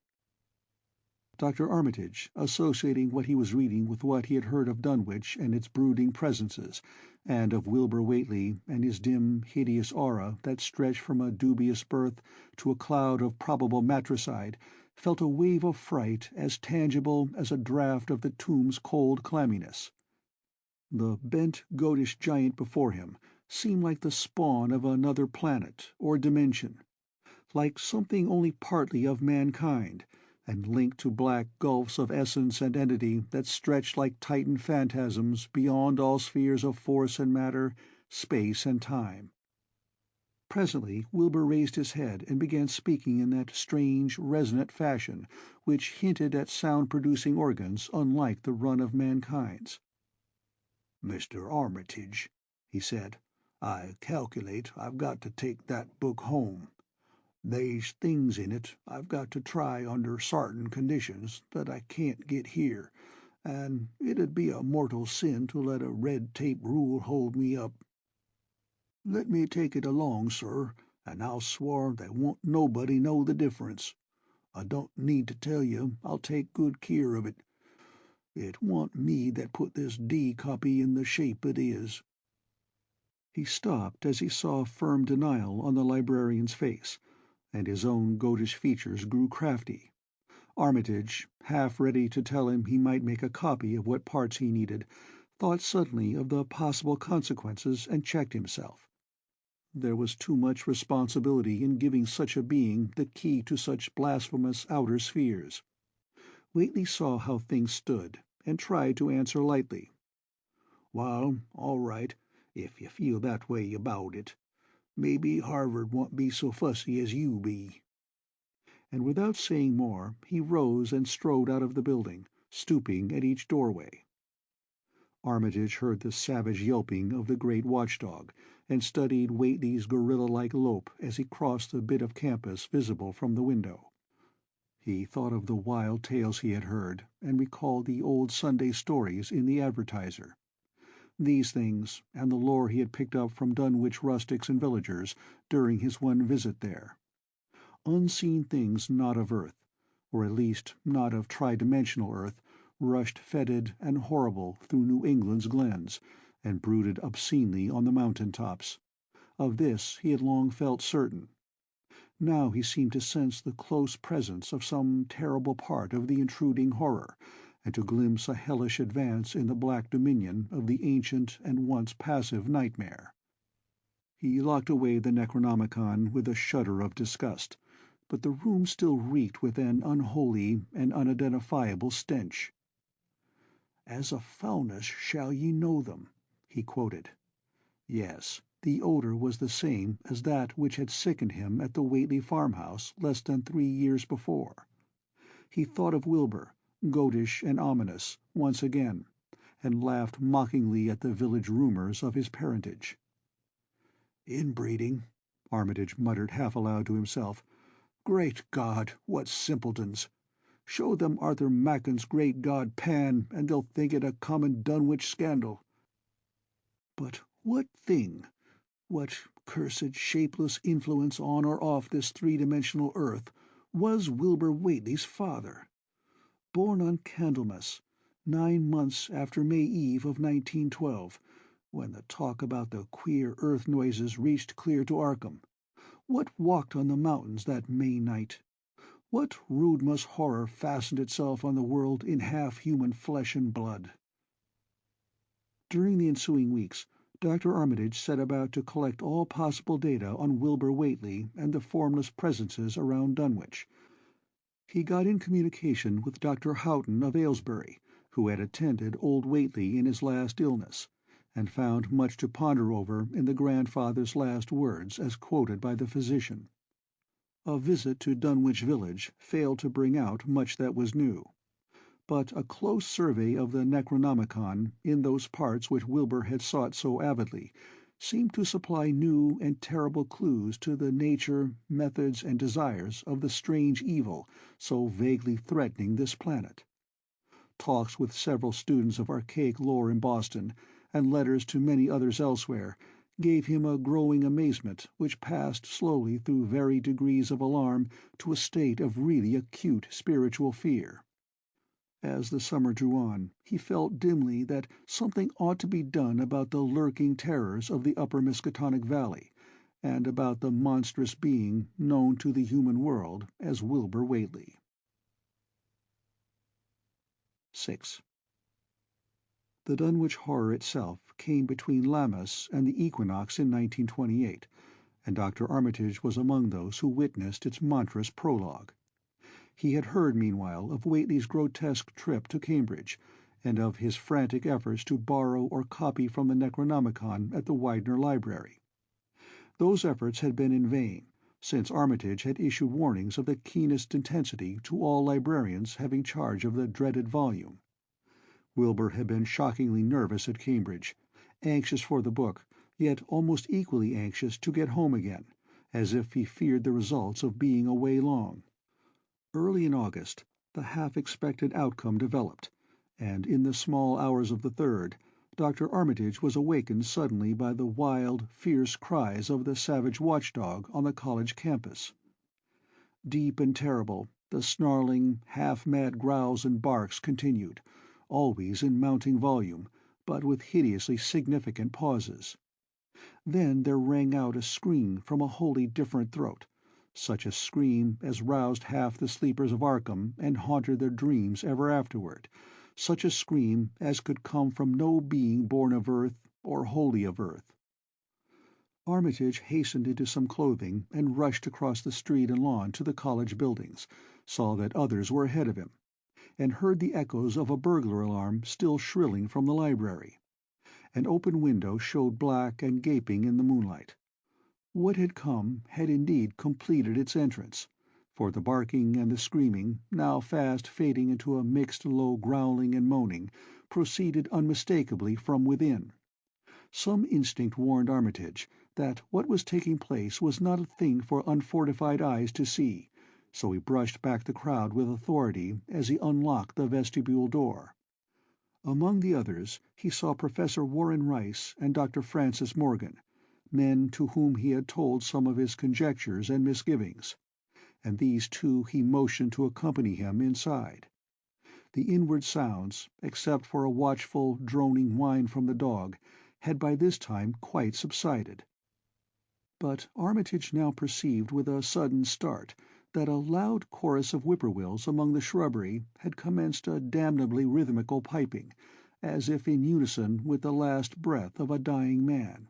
S1: Dr. Armitage, associating what he was reading with what he had heard of Dunwich and its brooding presences, and of Wilbur Whately and his dim, hideous aura that stretched from a dubious birth to a cloud of probable matricide, felt a wave of fright as tangible as a draught of the tomb's cold clamminess. The bent, goatish giant before him seemed like the spawn of another planet or dimension, like something only partly of mankind, and linked to black gulfs of essence and entity that stretched like Titan phantasms beyond all spheres of force and matter, space and time. Presently Wilbur raised his head and began speaking in that strange, resonant fashion which hinted at sound-producing organs unlike the run of mankind's. "Mr. Armitage," he said, "I calculate I've got to take that book home. They's things in it I've got to try under sartain conditions that I can't get here, and it'd be a mortal sin to let a red-tape rule hold me up. Let me take it along, sir, and I'll swar there won't nobody know the difference. I don't need to tell you I'll take good keer of it. It wa'n't me that put this D copy in the shape it is." He stopped as he saw firm denial on the librarian's face, and his own goatish features grew crafty. Armitage, half ready to tell him he might make a copy of what parts he needed, thought suddenly of the possible consequences and checked himself. There was too much responsibility in giving such a being the key to such blasphemous outer spheres. Whately saw how things stood, and tried to answer lightly. "Well, all right, if you feel that way about it. Maybe Harvard won't be so fussy as you be." And without saying more, he rose and strode out of the building, stooping at each doorway. Armitage heard the savage yelping of the great watchdog, and studied Whately's gorilla-like lope as he crossed the bit of campus visible from the window. He thought of the wild tales he had heard, and recalled the old Sunday stories in the Advertiser. These things, and the lore he had picked up from Dunwich rustics and villagers during his one visit there. Unseen things not of earth, or at least not of tri-dimensional earth, rushed fetid and horrible through New England's glens, and brooded obscenely on the mountain tops. Of this he had long felt certain. Now he seemed to sense the close presence of some terrible part of the intruding horror, and to glimpse a hellish advance in the black dominion of the ancient and once passive nightmare. He locked away the Necronomicon with a shudder of disgust, but the room still reeked with an unholy and unidentifiable stench. "As a foulness shall ye know them," he quoted. Yes, the odor was the same as that which had sickened him at the Whately farmhouse less than 3 years before. He thought of Wilbur, goatish and ominous, once again, and laughed mockingly at the village rumors of his parentage. "Inbreeding," Armitage muttered half aloud to himself. "Great God, what simpletons! Show them Arthur Macken's great god Pan, and they'll think it a common Dunwich scandal. But what thing, what cursed shapeless influence on or off this three-dimensional earth, was Wilbur Whately's father? Born on Candlemas, 9 months after May Eve of 1912, when the talk about the queer earth noises reached clear to Arkham. What walked on the mountains that May night? What Rudmas horror fastened itself on the world in half-human flesh and blood? During the ensuing weeks, Dr. Armitage set about to collect all possible data on Wilbur Whately and the formless presences around Dunwich. He got in communication with Dr. Houghton of Aylesbury, who had attended old Whately in his last illness, and found much to ponder over in the grandfather's last words as quoted by the physician. A visit to Dunwich village failed to bring out much that was new, but a close survey of the Necronomicon in those parts which Wilbur had sought so avidly seemed to supply new and terrible clues to the nature, methods, and desires of the strange evil so vaguely threatening this planet. Talks with several students of archaic lore in Boston, and letters to many others elsewhere, gave him a growing amazement which passed slowly through varied degrees of alarm to a state of really acute spiritual fear. As the summer drew on, he felt dimly that something ought to be done about the lurking terrors of the upper Miskatonic Valley, and about the monstrous being known to the human world as Wilbur Whately. 6. The Dunwich horror itself came between Lammas and the equinox in 1928, and Dr. Armitage was among those who witnessed its monstrous prologue. He had heard, meanwhile, of Whately's grotesque trip to Cambridge, and of his frantic efforts to borrow or copy from the Necronomicon at the Widener Library. Those efforts had been in vain, since Armitage had issued warnings of the keenest intensity to all librarians having charge of the dreaded volume. Wilbur had been shockingly nervous at Cambridge, anxious for the book, yet almost equally anxious to get home again, as if he feared the results of being away long. Early in August, the half-expected outcome developed, and in the small hours of the 3rd, Dr. Armitage was awakened suddenly by the wild, fierce cries of the savage watchdog on the college campus. Deep and terrible, the snarling, half-mad growls and barks continued, always in mounting volume, but with hideously significant pauses. Then there rang out a scream from a wholly different throat, such a scream as roused half the sleepers of Arkham and haunted their dreams ever afterward, such a scream as could come from no being born of earth or wholly of earth. Armitage hastened into some clothing and rushed across the street and lawn to the college buildings, saw that others were ahead of him, and heard the echoes of a burglar alarm still shrilling from the library. An open window showed black and gaping in the moonlight. What had come had indeed completed its entrance, for the barking and the screaming, now fast fading into a mixed low growling and moaning, proceeded unmistakably from within. Some instinct warned Armitage that what was taking place was not a thing for unfortified eyes to see, so he brushed back the crowd with authority as he unlocked the vestibule door. Among the others he saw Professor Warren Rice and Dr. Francis Morgan, men to whom he had told some of his conjectures and misgivings, and these two he motioned to accompany him inside. The inward sounds, except for a watchful, droning whine from the dog, had by this time quite subsided. But Armitage now perceived with a sudden start that a loud chorus of whippoorwills among the shrubbery had commenced a damnably rhythmical piping, as if in unison with the last breath of a dying man.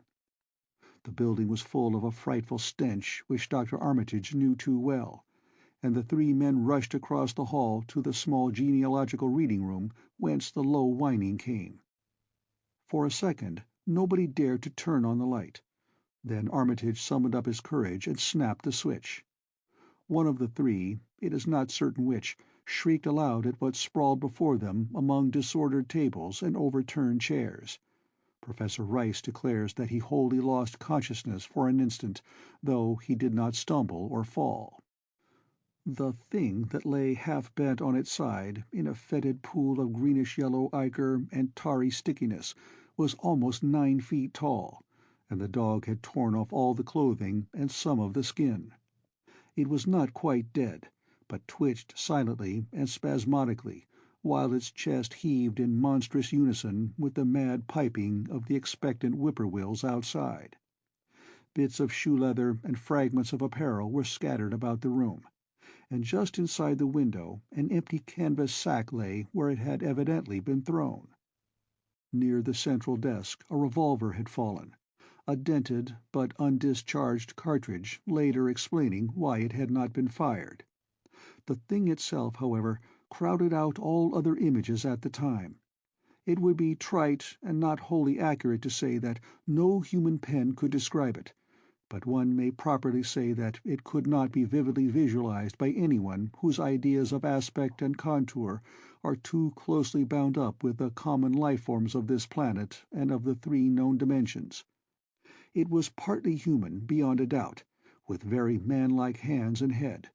S1: The building was full of a frightful stench which Dr. Armitage knew too well, and the three men rushed across the hall to the small genealogical reading room whence the low whining came. For a second nobody dared to turn on the light. Then Armitage summoned up his courage and snapped the switch. One of the three, it is not certain which, shrieked aloud at what sprawled before them among disordered tables and overturned chairs. Professor Rice declares that he wholly lost consciousness for an instant, though he did not stumble or fall. The thing that lay half-bent on its side in a fetid pool of greenish-yellow ichor and tarry stickiness was almost 9 feet tall, and the dog had torn off all the clothing and some of the skin. It was not quite dead, but twitched silently and spasmodically, while its chest heaved in monstrous unison with the mad piping of the expectant whippoorwills outside. Bits of shoe-leather and fragments of apparel were scattered about the room, and just inside the window an empty canvas sack lay where it had evidently been thrown. Near the central desk a revolver had fallen, a dented but undischarged cartridge later explaining why it had not been fired. The thing itself, however, crowded out all other images at the time. It would be trite and not wholly accurate to say that no human pen could describe it, but one may properly say that it could not be vividly visualized by anyone whose ideas of aspect and contour are too closely bound up with the common life-forms of this planet and of the 3 known dimensions. It was partly human, beyond a doubt, with very man-like hands and head,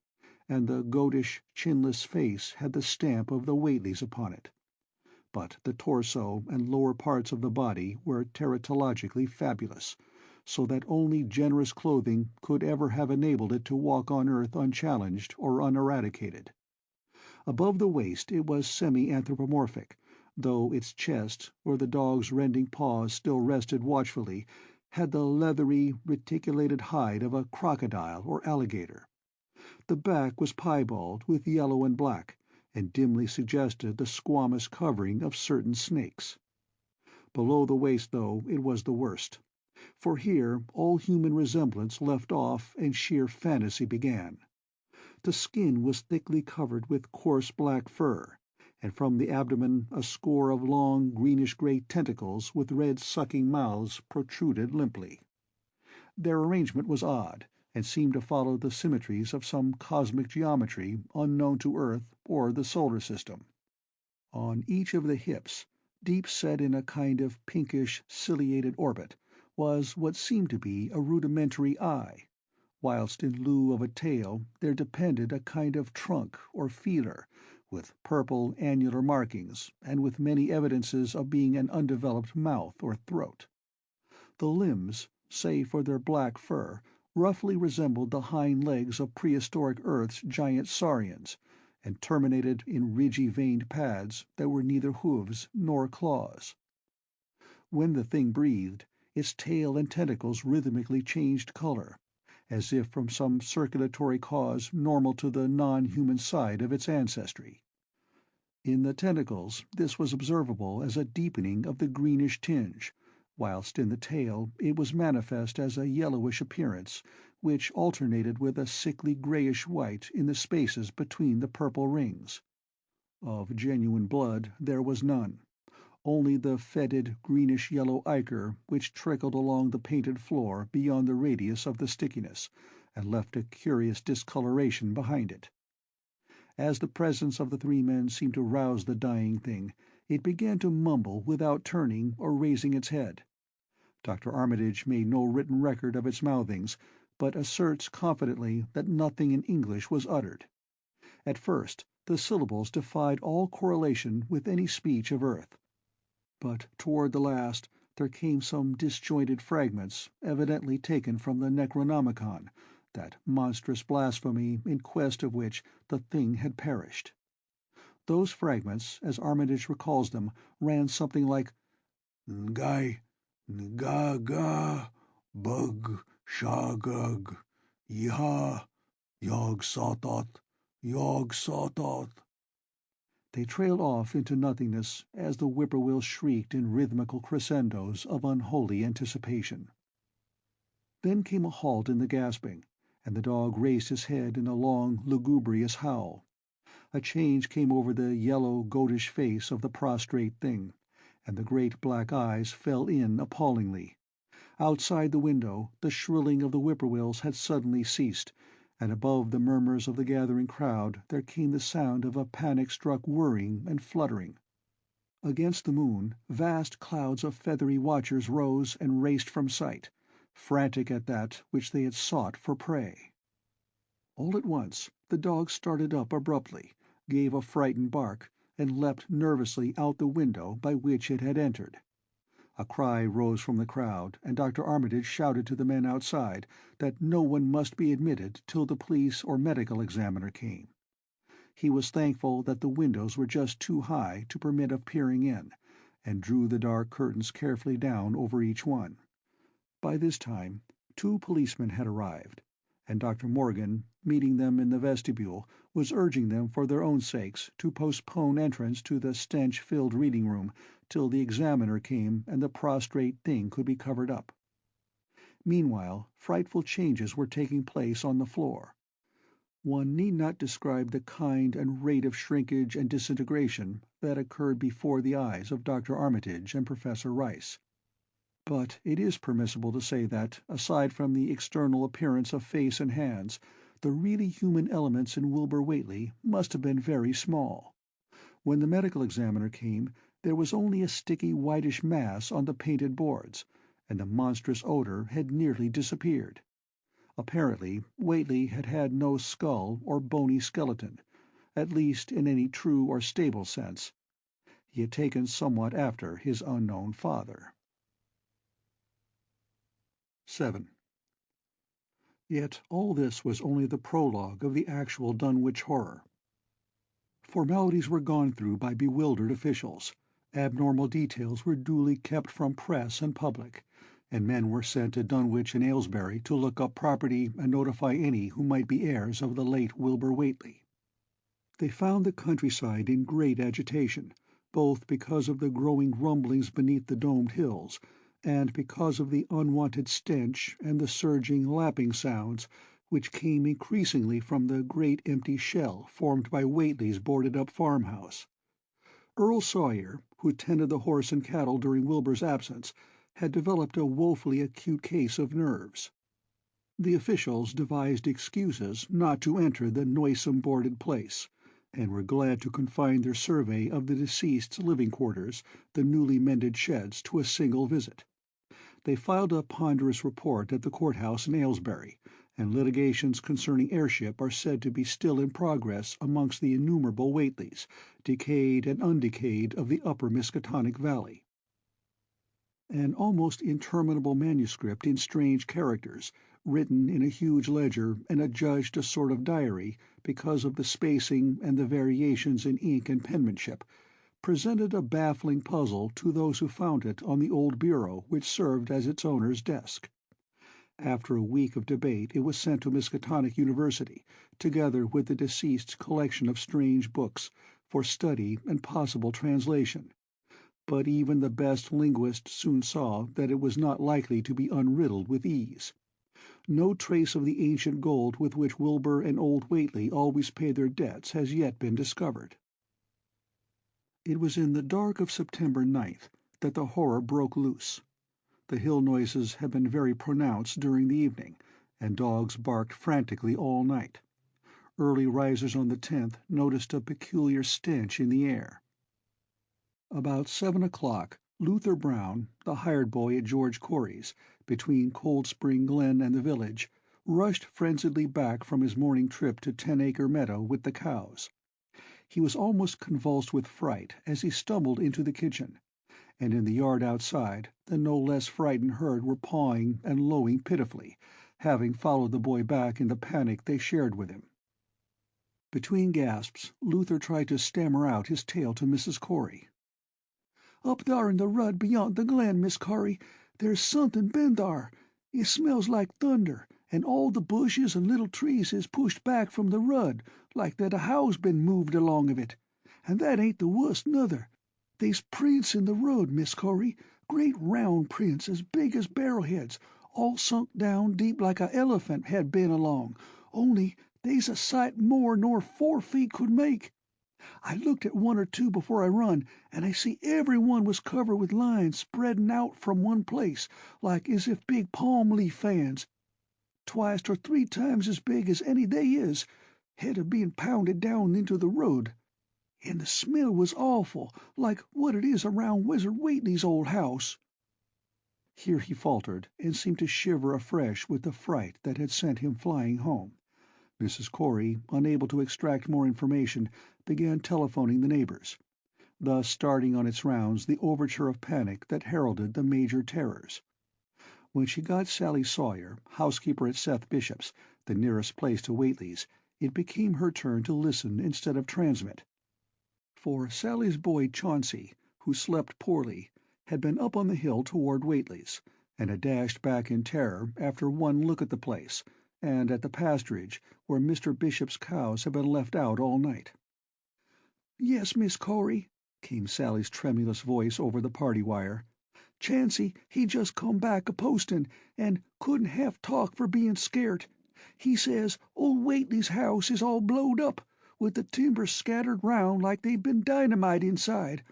S1: and the goatish, chinless face had the stamp of the Whateleys upon it. But the torso and lower parts of the body were teratologically fabulous, so that only generous clothing could ever have enabled it to walk on earth unchallenged or uneradicated. Above the waist it was semi-anthropomorphic, though its chest, where the dog's rending paws still rested watchfully, had the leathery, reticulated hide of a crocodile or alligator. The back was piebald with yellow and black, and dimly suggested the squamous covering of certain snakes. Below the waist, though, it was the worst, for here all human resemblance left off and sheer fantasy began. The skin was thickly covered with coarse black fur, and from the abdomen a score of long greenish-gray tentacles with red sucking mouths protruded limply. Their arrangement was odd, and seemed to follow the symmetries of some cosmic geometry unknown to Earth or the solar system. On each of the hips, deep set in a kind of pinkish ciliated orbit, was what seemed to be a rudimentary eye, whilst in lieu of a tail there depended a kind of trunk or feeler, with purple annular markings, and with many evidences of being an undeveloped mouth or throat. The limbs, save for their black fur, roughly resembled the hind legs of prehistoric Earth's giant saurians, and terminated in ridgy veined pads that were neither hooves nor claws. When the thing breathed, its tail and tentacles rhythmically changed color, as if from some circulatory cause normal to the non-human side of its ancestry. In the tentacles this was observable as a deepening of the greenish tinge, whilst in the tail it was manifest as a yellowish appearance, which alternated with a sickly greyish-white in the spaces between the purple rings. Of genuine blood there was none, only the fetid greenish-yellow ichor which trickled along the painted floor beyond the radius of the stickiness, and left a curious discoloration behind it. As the presence of the 3 men seemed to rouse the dying thing, it began to mumble without turning or raising its head. Dr. Armitage made no written record of its mouthings, but asserts confidently that nothing in English was uttered. At first the syllables defied all correlation with any speech of Earth, but toward the last there came some disjointed fragments, evidently taken from the Necronomicon, that monstrous blasphemy in quest of which the thing had perished. Those fragments, as Armitage recalls them, ran something like "Ngai, Nga-ga, Bug, Shagug, Yah, Yog Sothoth, Yog Sothoth. They trailed off into nothingness as the whippoorwill shrieked in rhythmical crescendos of unholy anticipation. Then came a halt in the gasping, and the dog raised his head in a long, lugubrious howl. A change came over the yellow, goatish face of the prostrate thing, and the great black eyes fell in appallingly. Outside the window, the shrilling of the whippoorwills had suddenly ceased, and above the murmurs of the gathering crowd there came the sound of a panic-struck whirring and fluttering. Against the moon, vast clouds of feathery watchers rose and raced from sight, frantic at that which they had sought for prey. All at once the dog started up abruptly, gave a frightened bark, and leapt nervously out the window by which it had entered. A cry rose from the crowd, and Dr. Armitage shouted to the men outside that no one must be admitted till the police or medical examiner came. He was thankful that the windows were just too high to permit of peering in, and drew the dark curtains carefully down over each one. By this time 2 policemen had arrived, and Dr. Morgan, meeting them in the vestibule, was urging them for their own sakes to postpone entrance to the stench-filled reading-room till the examiner came and the prostrate thing could be covered up. Meanwhile, frightful changes were taking place on the floor. One need not describe the kind and rate of shrinkage and disintegration that occurred before the eyes of Dr. Armitage and Professor Rice. But it is permissible to say that, aside from the external appearance of face and hands, the really human elements in Wilbur Whately must have been very small. When the medical examiner came, there was only a sticky whitish mass on the painted boards, and the monstrous odor had nearly disappeared. Apparently, Whately had had no skull or bony skeleton, at least in any true or stable sense. He had taken somewhat after his unknown father. 7. Yet all this was only the prologue of the actual Dunwich horror. Formalities were gone through by bewildered officials, abnormal details were duly kept from press and public, and men were sent to Dunwich and Aylesbury to look up property and notify any who might be heirs of the late Wilbur Whately. They found the countryside in great agitation, both because of the growing rumblings beneath the domed hills, and because of the unwanted stench and the surging, lapping sounds which came increasingly from the great empty shell formed by Whately's boarded-up farmhouse. Earl Sawyer, who tended the horse and cattle during Wilbur's absence, had developed a woefully acute case of nerves. The officials devised excuses not to enter the noisome boarded place, and were glad to confine their survey of the deceased's living quarters, the newly mended sheds, to a single visit. They filed a ponderous report at the courthouse in Aylesbury, and litigations concerning heirship are said to be still in progress amongst the innumerable Whateleys, decayed and undecayed, of the upper Miskatonic Valley. An almost interminable manuscript in strange characters, written in a huge ledger and adjudged a sort of diary because of the spacing and the variations in ink and penmanship, presented a baffling puzzle to those who found it on the old bureau which served as its owner's desk. After a week of debate it was sent to Miskatonic University, together with the deceased's collection of strange books, for study and possible translation. But even the best linguist soon saw that it was not likely to be unriddled with ease. No trace of the ancient gold with which Wilbur and old Whately always paid their debts has yet been discovered. It was in the dark of September 9th that the horror broke loose. The hill noises had been very pronounced during the evening, and dogs barked frantically all night. Early risers on the 10th noticed a peculiar stench in the air. About 7 o'clock, Luther Brown, the hired boy at George Corey's, between Cold Spring Glen and the village, rushed frenziedly back from his morning trip to 10-Acre Meadow with the cows. He was almost convulsed with fright as he stumbled into the kitchen, and in the yard outside the no less frightened herd were pawing and lowing pitifully, having followed the boy back in the panic they shared with him. Between gasps, Luther tried to stammer out his tale to Mrs. Corey. "Up thar in the rud beyont the glen, Miss Corey, there's somethin' been thar. It smells like thunder, and all the bushes and little trees is pushed back from the rud, like that a house been moved along of it. And that ain't the wust, nuther. They's prints in the rud, Miss Corey, great round prints as big as barrelheads, all sunk down deep like a elephant had been along, only they's a sight more nor 4 feet could make. I looked at one or two before I run, and I see every one was covered with lines spreadin' out from one place, like as if big palm leaf fans, twice or 3 times as big as any they is, had of being pounded down into the road. And the smell was awful, like what it is around Wizard Whately's old house." Here he faltered, and seemed to shiver afresh with the fright that had sent him flying home. Mrs. Corey, unable to extract more information, began telephoning the neighbors, thus starting on its rounds the overture of panic that heralded the major terrors. When she got Sally Sawyer, housekeeper at Seth Bishop's, the nearest place to Whately's, it became her turn to listen instead of transmit. For Sally's boy Chauncey, who slept poorly, had been up on the hill toward Whately's, and had dashed back in terror after one look at the place, and at the pasturage where Mr. Bishop's cows had been left out all night. "Yes, Miss Corey," came Sally's tremulous voice over the party wire. "Chancey, he just come back a-postin', and couldn't half talk for bein' scairt. He says old Whately's house is all blowed up, with the timbers scattered round like they'd been dynamite inside.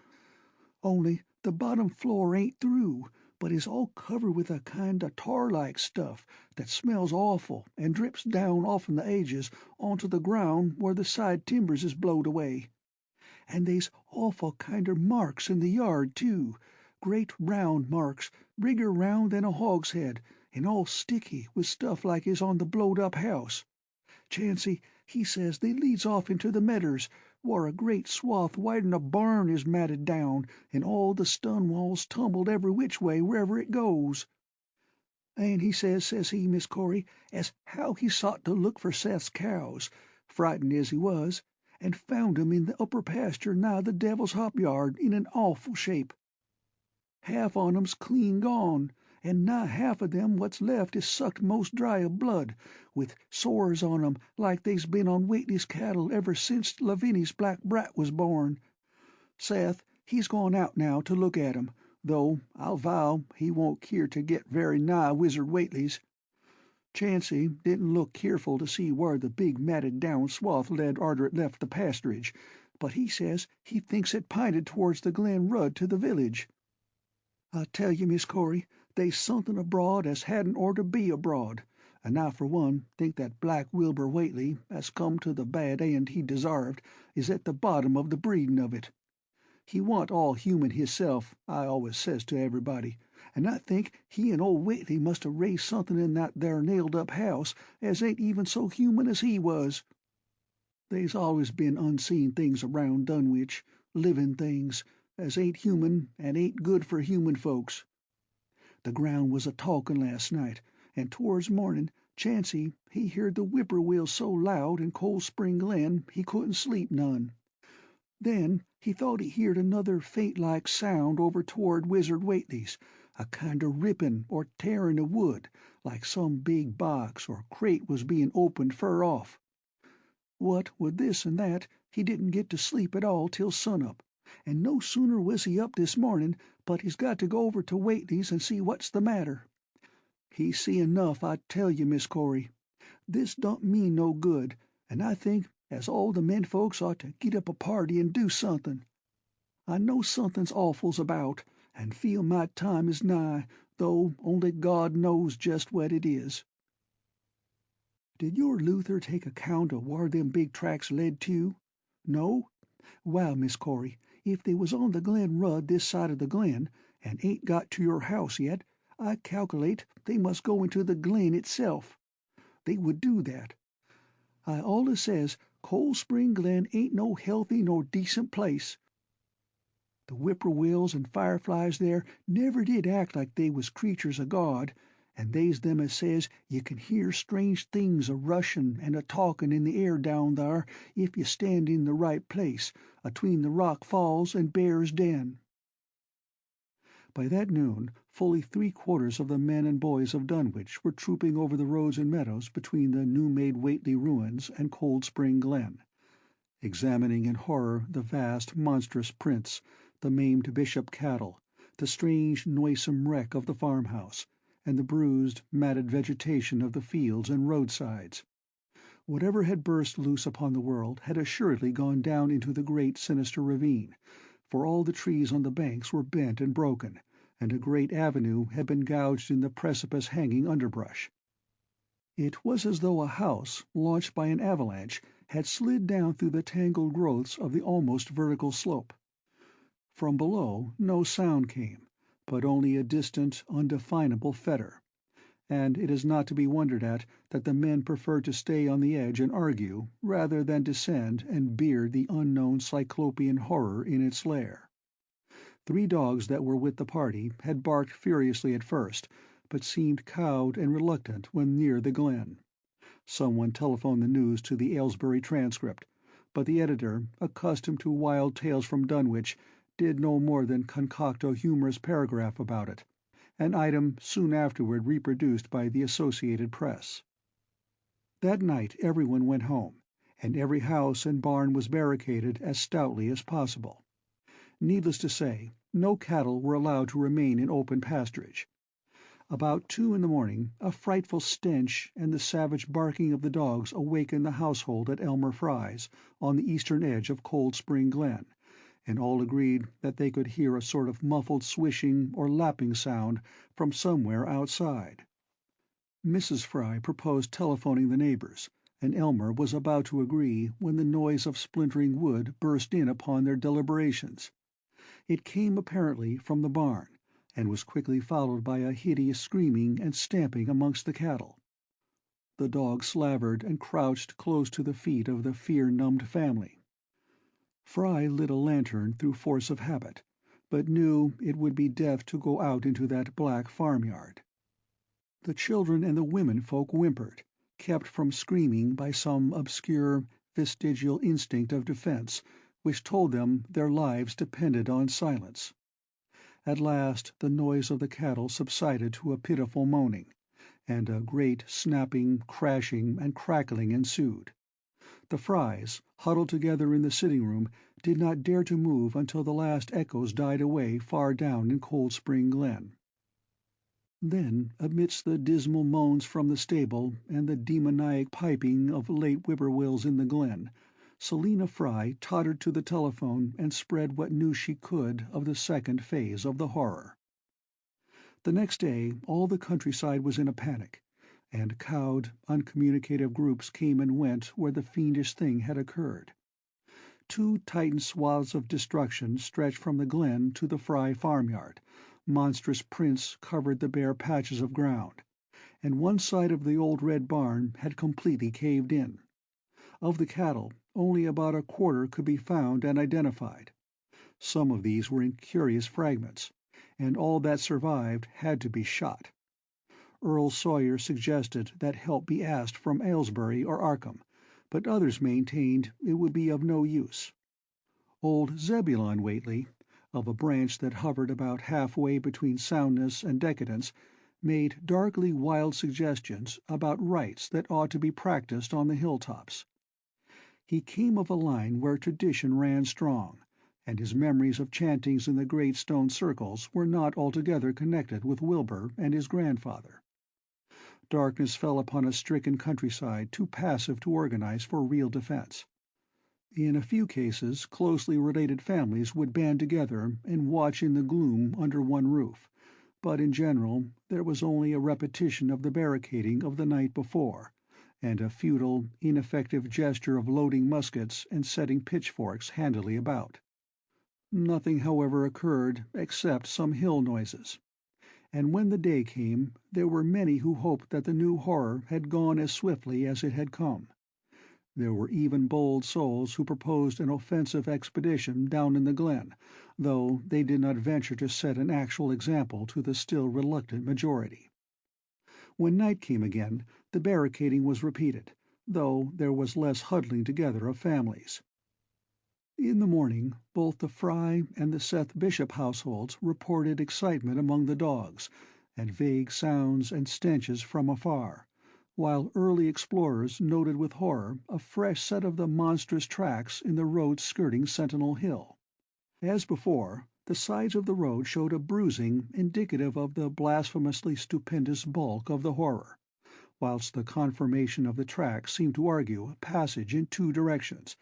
S1: Only the bottom floor ain't through, but is all covered with a kind o' tar-like stuff that smells awful and drips down off'n the edges onto the ground where the side timbers is blowed away. And they's awful kinder marks in the yard, too, great round marks, bigger round than a hogshead, and all sticky with stuff like is on the blowed-up house. Chancey, he says they leads off into the medders, where a great swath wider'n a barn is matted down, and all the stun walls tumbled every which way wherever it goes. And he says he, Miss Corey, as how he sought to look for Seth's cows, frightened as he was, and found 'em in the upper pasture nigh the Devil's Hop yard in an awful shape. Half on 'em's clean gone, and nigh half of them what's left is sucked most dry of blood, with sores on 'em like they's been on Whately's cattle ever since Lavinia's black brat was born. Seth, he's gone out now to look at 'em, though I'll vow he won't keer to get very nigh Wizard Whately's. Chancey didn't look keerful to see where the big matted down swath led arter it left the pasturage, but he says he thinks it pinted towards the Glen Rud to the village. I tell you, Miss Corey, they's somethin' abroad as hadn't orter be abroad, and I for one think that Black Wilbur Whately, as come to the bad end he desarved, is at the bottom of the breedin' of it. He wa'n't all human hisself, I always says to everybody, and I think he and old Whately must have raised somethin' in that there nailed-up house as ain't even so human as he was. They's always been unseen things around Dunwich, livin' things, as ain't human and ain't good for human folks. The ground was a-talkin' last night, and towards mornin' Chancey he heard the whippoorwills so loud in Cold Spring Glen he couldn't sleep none. Then he thought he heerd another faint-like sound over toward Wizard Whately's, a kind o' rippin' or tearin' o' wood, like some big box or crate was bein' opened fur off. What with this and that, he didn't get to sleep at all till sun-up, and no sooner was he up this mornin' but he's got to go over to Whately's and see what's the matter. He's seein' enough, I tell you, Miss Corey. This don't mean no good, and I think as all the men folks ought to git up a party and do somethin'. I know somethin's awful's about, and feel my time is nigh, though only God knows just what it is." "Did your Luther take account of whar them big tracks led to? No? Well, Miss Corey, if they was on the Glen Rud this side of the glen, and ain't got to your house yet, I calculate they must go into the glen itself. They would do that. I allus says Cold Spring Glen ain't no healthy nor decent place. The whippoorwills and fireflies there never did act like they was creatures o' God, and they's them as says you can hear strange things a-rushin' and a-talkin' in the air down thar if you stand in the right place, atween the Rock Falls and Bear's Den." By that noon fully three-quarters of the men and boys of Dunwich were trooping over the roads and meadows between the new-made Whately ruins and Cold Spring Glen, examining in horror the vast, monstrous prints, the maimed bishop cattle, the strange, noisome wreck of the farmhouse, and the bruised, matted vegetation of the fields and roadsides. Whatever had burst loose upon the world had assuredly gone down into the great sinister ravine, for all the trees on the banks were bent and broken, and a great avenue had been gouged in the precipice-hanging underbrush. It was as though a house, launched by an avalanche, had slid down through the tangled growths of the almost vertical slope. From below no sound came, but only a distant, undefinable fetor, and it is not to be wondered at that the men preferred to stay on the edge and argue, rather than descend and beard the unknown cyclopean horror in its lair. 3 dogs that were with the party had barked furiously at first, but seemed cowed and reluctant when near the glen. Someone telephoned the news to the Aylesbury Transcript, but the editor, accustomed to wild tales from Dunwich, did no more than concoct a humorous paragraph about it, an item soon afterward reproduced by the Associated Press. That night everyone went home, and every house and barn was barricaded as stoutly as possible. Needless to say, no cattle were allowed to remain in open pasturage. About 2 in the morning a frightful stench and the savage barking of the dogs awakened the household at Elmer Fry's, on the eastern edge of Cold Spring Glen, and all agreed that they could hear a sort of muffled swishing or lapping sound from somewhere outside. Mrs. Fry proposed telephoning the neighbors, and Elmer was about to agree when the noise of splintering wood burst in upon their deliberations. It came apparently from the barn, and was quickly followed by a hideous screaming and stamping amongst the cattle. The dogs slavered and crouched close to the feet of the fear-numbed family. Fry lit a lantern through force of habit, but knew it would be death to go out into that black farmyard. The children and the women folk whimpered, kept from screaming by some obscure, vestigial instinct of defense which told them their lives depended on silence. At last the noise of the cattle subsided to a pitiful moaning, and a great snapping, crashing, and crackling ensued. The Frys, huddled together in the sitting-room, did not dare to move until the last echoes died away far down in Cold Spring Glen. Then, amidst the dismal moans from the stable and the demoniac piping of late whippoorwills in the glen, Selina Fry tottered to the telephone and spread what news she could of the second phase of the horror. The next day all the countryside was in a panic, and cowed, uncommunicative groups came and went where the fiendish thing had occurred. 2 tightened swaths of destruction stretched from the glen to the Fry farmyard. Monstrous prints covered the bare patches of ground, and one side of the old red barn had completely caved in. Of the cattle, only about a quarter could be found and identified. Some of these were in curious fragments, and all that survived had to be shot. Earl Sawyer suggested that help be asked from Aylesbury or Arkham, but others maintained it would be of no use. Old Zebulon Whately, of a branch that hovered about halfway between soundness and decadence, made darkly wild suggestions about rites that ought to be practiced on the hilltops. He came of a line where tradition ran strong, and his memories of chantings in the great stone circles were not altogether connected with Wilbur and his grandfather. Darkness fell upon a stricken countryside too passive to organize for real defense. In a few cases closely related families would band together and watch in the gloom under one roof, but in general there was only a repetition of the barricading of the night before, and a futile, ineffective gesture of loading muskets and setting pitchforks handily about. Nothing, however, occurred except some hill noises, and when the day came there were many who hoped that the new horror had gone as swiftly as it had come. There were even bold souls who proposed an offensive expedition down in the glen, though they did not venture to set an actual example to the still reluctant majority. When night came again, the barricading was repeated, though there was less huddling together of families. In the morning, both the Fry and the Seth Bishop households reported excitement among the dogs, and vague sounds and stenches from afar, while early explorers noted with horror a fresh set of the monstrous tracks in the road skirting Sentinel Hill. As before, the sides of the road showed a bruising indicative of the blasphemously stupendous bulk of the horror, whilst the conformation of the tracks seemed to argue a passage in two directions,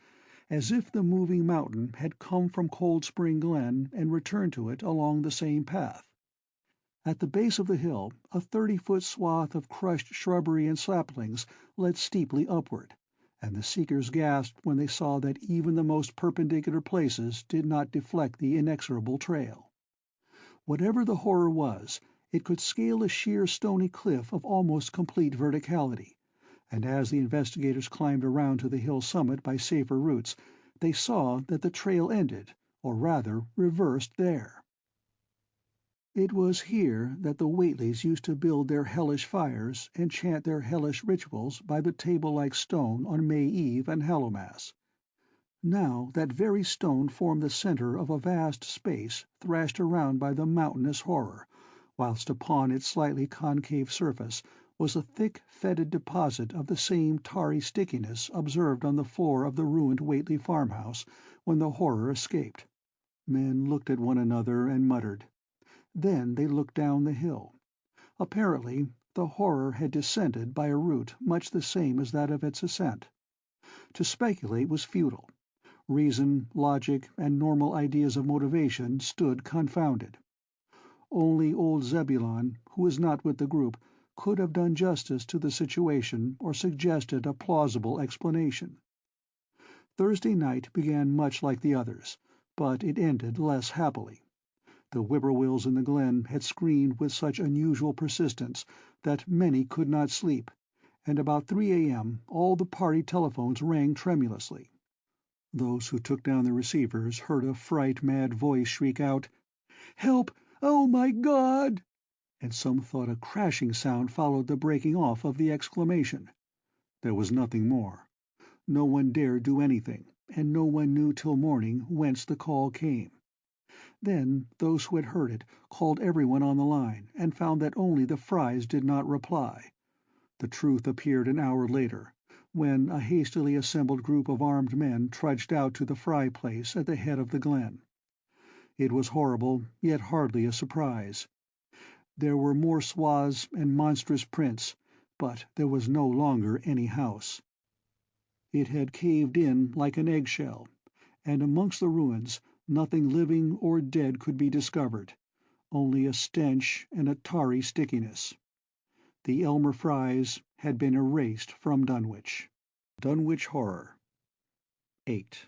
S1: as if the moving mountain had come from Cold Spring Glen and returned to it along the same path. At the base of the hill a 30-foot swath of crushed shrubbery and saplings led steeply upward, and the seekers gasped when they saw that even the most perpendicular places did not deflect the inexorable trail. Whatever the horror was, it could scale a sheer stony cliff of almost complete verticality, and as the investigators climbed around to the hill summit by safer routes, they saw that the trail ended, or rather reversed, there. It was here that the Whateleys used to build their hellish fires and chant their hellish rituals by the table-like stone on May Eve and Hallowmass. Now that very stone formed the center of a vast space thrashed around by the mountainous horror, whilst upon its slightly concave surface was a thick, fetid deposit of the same tarry stickiness observed on the floor of the ruined Whately farmhouse when the horror escaped. Men looked at one another and muttered. Then they looked down the hill. Apparently the horror had descended by a route much the same as that of its ascent. To speculate was futile. Reason, logic, and normal ideas of motivation stood confounded. Only old Zebulon, who was not with the group, could have done justice to the situation or suggested a plausible explanation. Thursday night began much like the others, but it ended less happily. The whippoorwills in the glen had screamed with such unusual persistence that many could not sleep, and about 3 a.m. all the party telephones rang tremulously. Those who took down the receivers heard a fright-mad voice shriek out, "Help! Oh, my God!" and some thought a crashing sound followed the breaking off of the exclamation. There was nothing more. No one dared do anything, and no one knew till morning whence the call came. Then those who had heard it called everyone on the line, and found that only the Frys did not reply. The truth appeared an hour later, when a hastily assembled group of armed men trudged out to the Fry place at the head of the glen. It was horrible, yet hardly a surprise. There were more swaths and monstrous prints, but there was no longer any house. It had caved in like an eggshell, and amongst the ruins nothing living or dead could be discovered, only a stench and a tarry stickiness. The Elmer Frys had been erased from Dunwich. Dunwich Horror 8.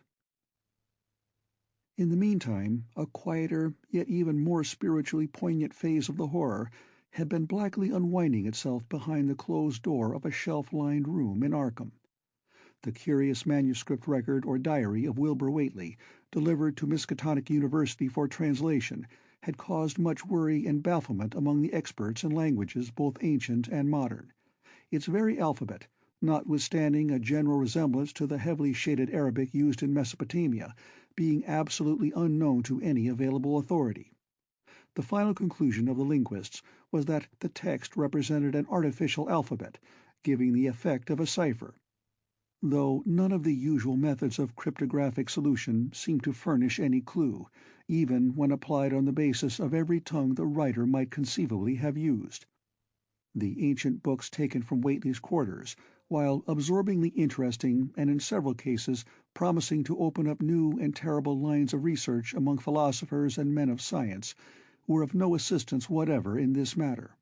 S1: In the meantime, a quieter, yet even more spiritually poignant phase of the horror had been blackly unwinding itself behind the closed door of a shelf-lined room in Arkham. The curious manuscript record or diary of Wilbur Whately, delivered to Miskatonic University for translation, had caused much worry and bafflement among the experts in languages both ancient and modern. Its very alphabet, notwithstanding a general resemblance to the heavily shaded Arabic used in Mesopotamia, being absolutely unknown to any available authority. The final conclusion of the linguists was that the text represented an artificial alphabet, giving the effect of a cipher, though none of the usual methods of cryptographic solution seemed to furnish any clue, even when applied on the basis of every tongue the writer might conceivably have used. The ancient books taken from Whately's quarters, while absorbingly interesting and in several cases promising to open up new and terrible lines of research among philosophers and men of science, were of no assistance whatever in this matter.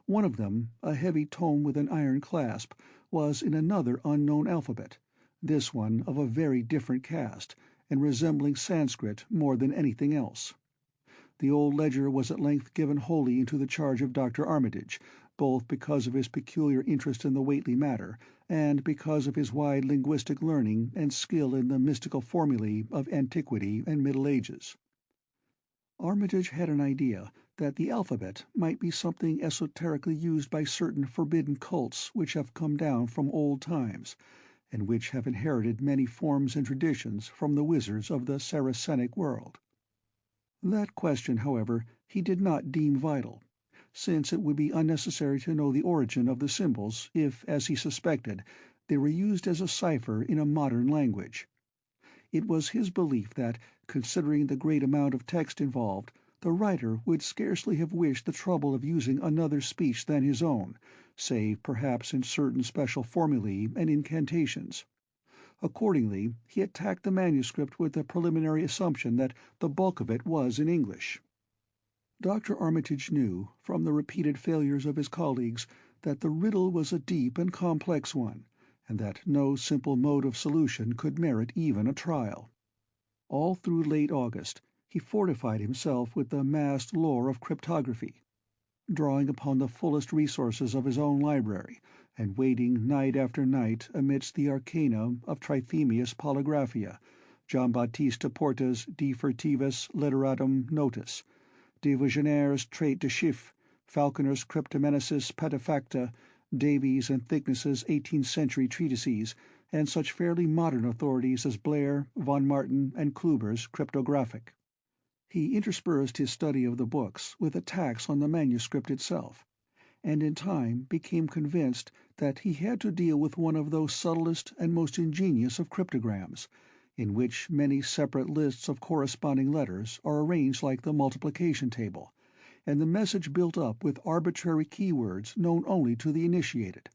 S1: One of them, a heavy tome with an iron clasp, was in another unknown alphabet, this one of a very different cast, and resembling Sanskrit more than anything else. The old ledger was at length given wholly into the charge of Dr. Armitage, both because of his peculiar interest in the Whately matter, and because of his wide linguistic learning and skill in the mystical formulae of antiquity and Middle Ages. Armitage had an idea that the alphabet might be something esoterically used by certain forbidden cults which have come down from old times, and which have inherited many forms and traditions from the wizards of the Saracenic world. That question, however, he did not deem vital, since it would be unnecessary to know the origin of the symbols if, as he suspected, they were used as a cipher in a modern language. It was his belief that, considering the great amount of text involved, the writer would scarcely have wished the trouble of using another speech than his own, save perhaps in certain special formulae and incantations. Accordingly, he attacked the manuscript with the preliminary assumption that the bulk of it was in English. Dr. Armitage knew, from the repeated failures of his colleagues, that the riddle was a deep and complex one, and that no simple mode of solution could merit even a trial. All through late August he fortified himself with the massed lore of cryptography, drawing upon the fullest resources of his own library, and waiting night after night amidst the arcana of Trithemius' Polygraphia, Giambattista Porta's De Furtivis Literatum Notis, de Visionaire's Trait de Chiffre, Falconer's Cryptomenesis Patefacta, Davies and Thickness's 18th-century treatises, and such fairly modern authorities as Blair, von Martin, and Kluber's Cryptographic. He interspersed his study of the books with attacks on the manuscript itself, and in time became convinced that he had to deal with one of those subtlest and most ingenious of cryptograms, in which many separate lists of corresponding letters are arranged like the multiplication table, and the message built up with arbitrary keywords known only to the initiated.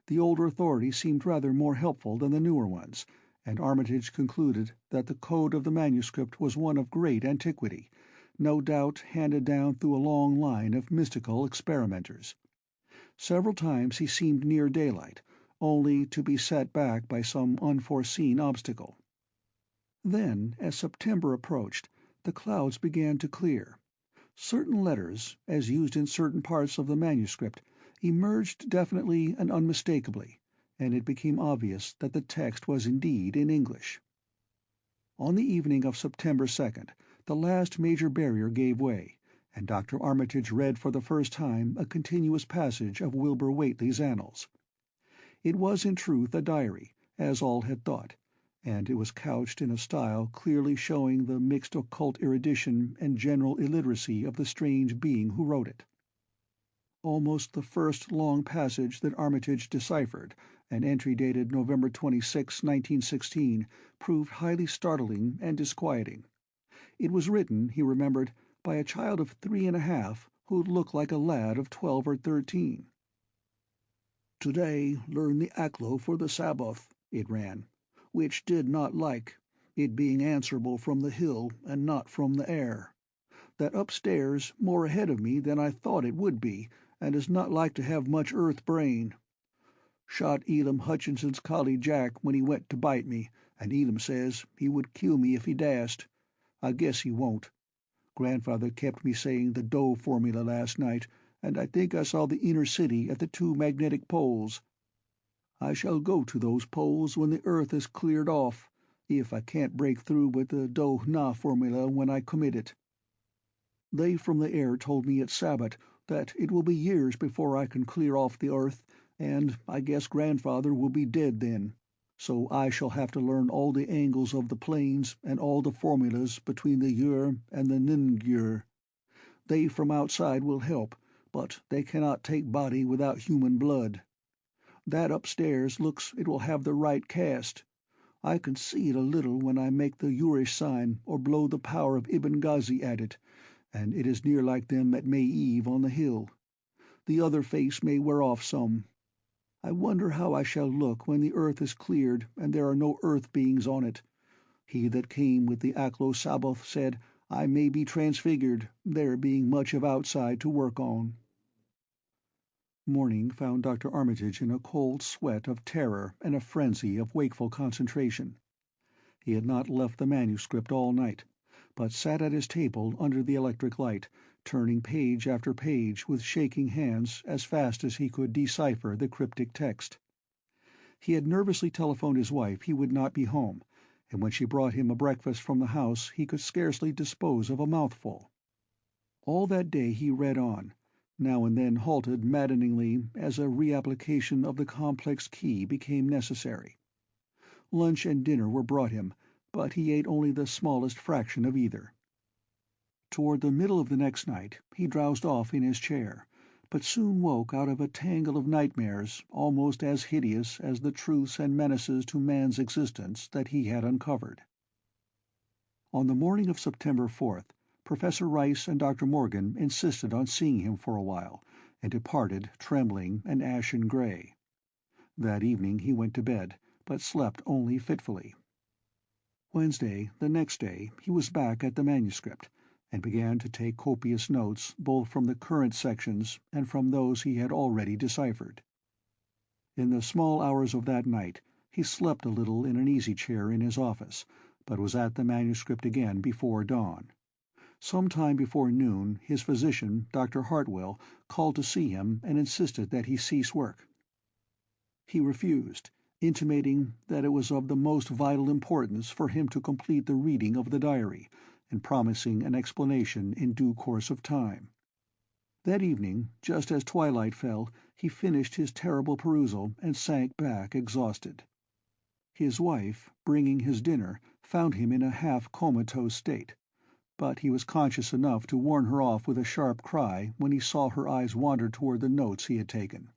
S1: The older authorities seemed rather more helpful than the newer ones, and Armitage concluded that the code of the manuscript was one of great antiquity, no doubt handed down through a long line of mystical experimenters. Several times he seemed near daylight, only to be set back by some unforeseen obstacle. Then, as September approached, the clouds began to clear. Certain letters, as used in certain parts of the manuscript, emerged definitely and unmistakably, and it became obvious that the text was indeed in English. On the evening of September 2nd, the last major barrier gave way, and Dr. Armitage read for the first time a continuous passage of Wilbur Whately's Annals. It was in truth a diary, as all had thought, and it was couched in a style clearly showing the mixed occult erudition and general illiteracy of the strange being who wrote it. Almost the first long passage that Armitage deciphered, an entry dated November 26, 1916, proved highly startling and disquieting. It was written, he remembered, by a child of 3 1/2 who looked like a lad of 12 or 13. "Today learn the Aklo for the Sabbath," it ran, "which did not like, it being answerable from the hill and not from the air. That upstairs more ahead of me than I thought it would be, and is not like to have much earth brain. Shot Elam Hutchinson's collie Jack when he went to bite me, and Elam says he would kill me if he dast. I guess he won't. Grandfather kept me saying the Doe formula last night, and I think I saw the inner city at the 2 magnetic poles. I shall go to those poles when the earth is cleared off, if I can't break through with the Doe-Na formula when I commit it. They from the air told me at Sabbath that it will be years before I can clear off the earth, and I guess Grandfather will be dead then, so I shall have to learn all the angles of the planes and all the formulas between the Ur and the Ningyur. They from outside will help, but they cannot take body without human blood. That upstairs looks it will have the right cast. I can see it a little when I make the Urish sign or blow the power of Ibn Ghazi at it, and it is near like them at May Eve on the hill. The other face may wear off some. I wonder how I shall look when the earth is cleared and there are no earth beings on it. He that came with the Aklo Sabbath said I may be transfigured, there being much of outside to work on." Morning found Dr. Armitage in a cold sweat of terror and a frenzy of wakeful concentration. He had not left the manuscript all night, but sat at his table under the electric light, turning page after page with shaking hands as fast as he could decipher the cryptic text. He had nervously telephoned his wife he would not be home, and when she brought him a breakfast from the house he could scarcely dispose of a mouthful. All that day he read on, now and then halted maddeningly as a reapplication of the complex key became necessary. Lunch and dinner were brought him, but he ate only the smallest fraction of either. Toward the middle of the next night he drowsed off in his chair, but soon woke out of a tangle of nightmares almost as hideous as the truths and menaces to man's existence that he had uncovered. On the morning of September 4th, Professor Rice and Dr. Morgan insisted on seeing him for a while, and departed trembling and ashen gray. That evening he went to bed, but slept only fitfully. Wednesday, the next day, he was back at the manuscript, and began to take copious notes both from the current sections and from those he had already deciphered. In the small hours of that night he slept a little in an easy-chair in his office, but was at the manuscript again before dawn. Some time before noon his physician, Dr. Hartwell, called to see him and insisted that he cease work. He refused, intimating that it was of the most vital importance for him to complete the reading of the diary, and promising an explanation in due course of time. That evening, just as twilight fell, he finished his terrible perusal and sank back exhausted. His wife, bringing his dinner, found him in a half-comatose state, but he was conscious enough to warn her off with a sharp cry when he saw her eyes wander toward the notes he had taken.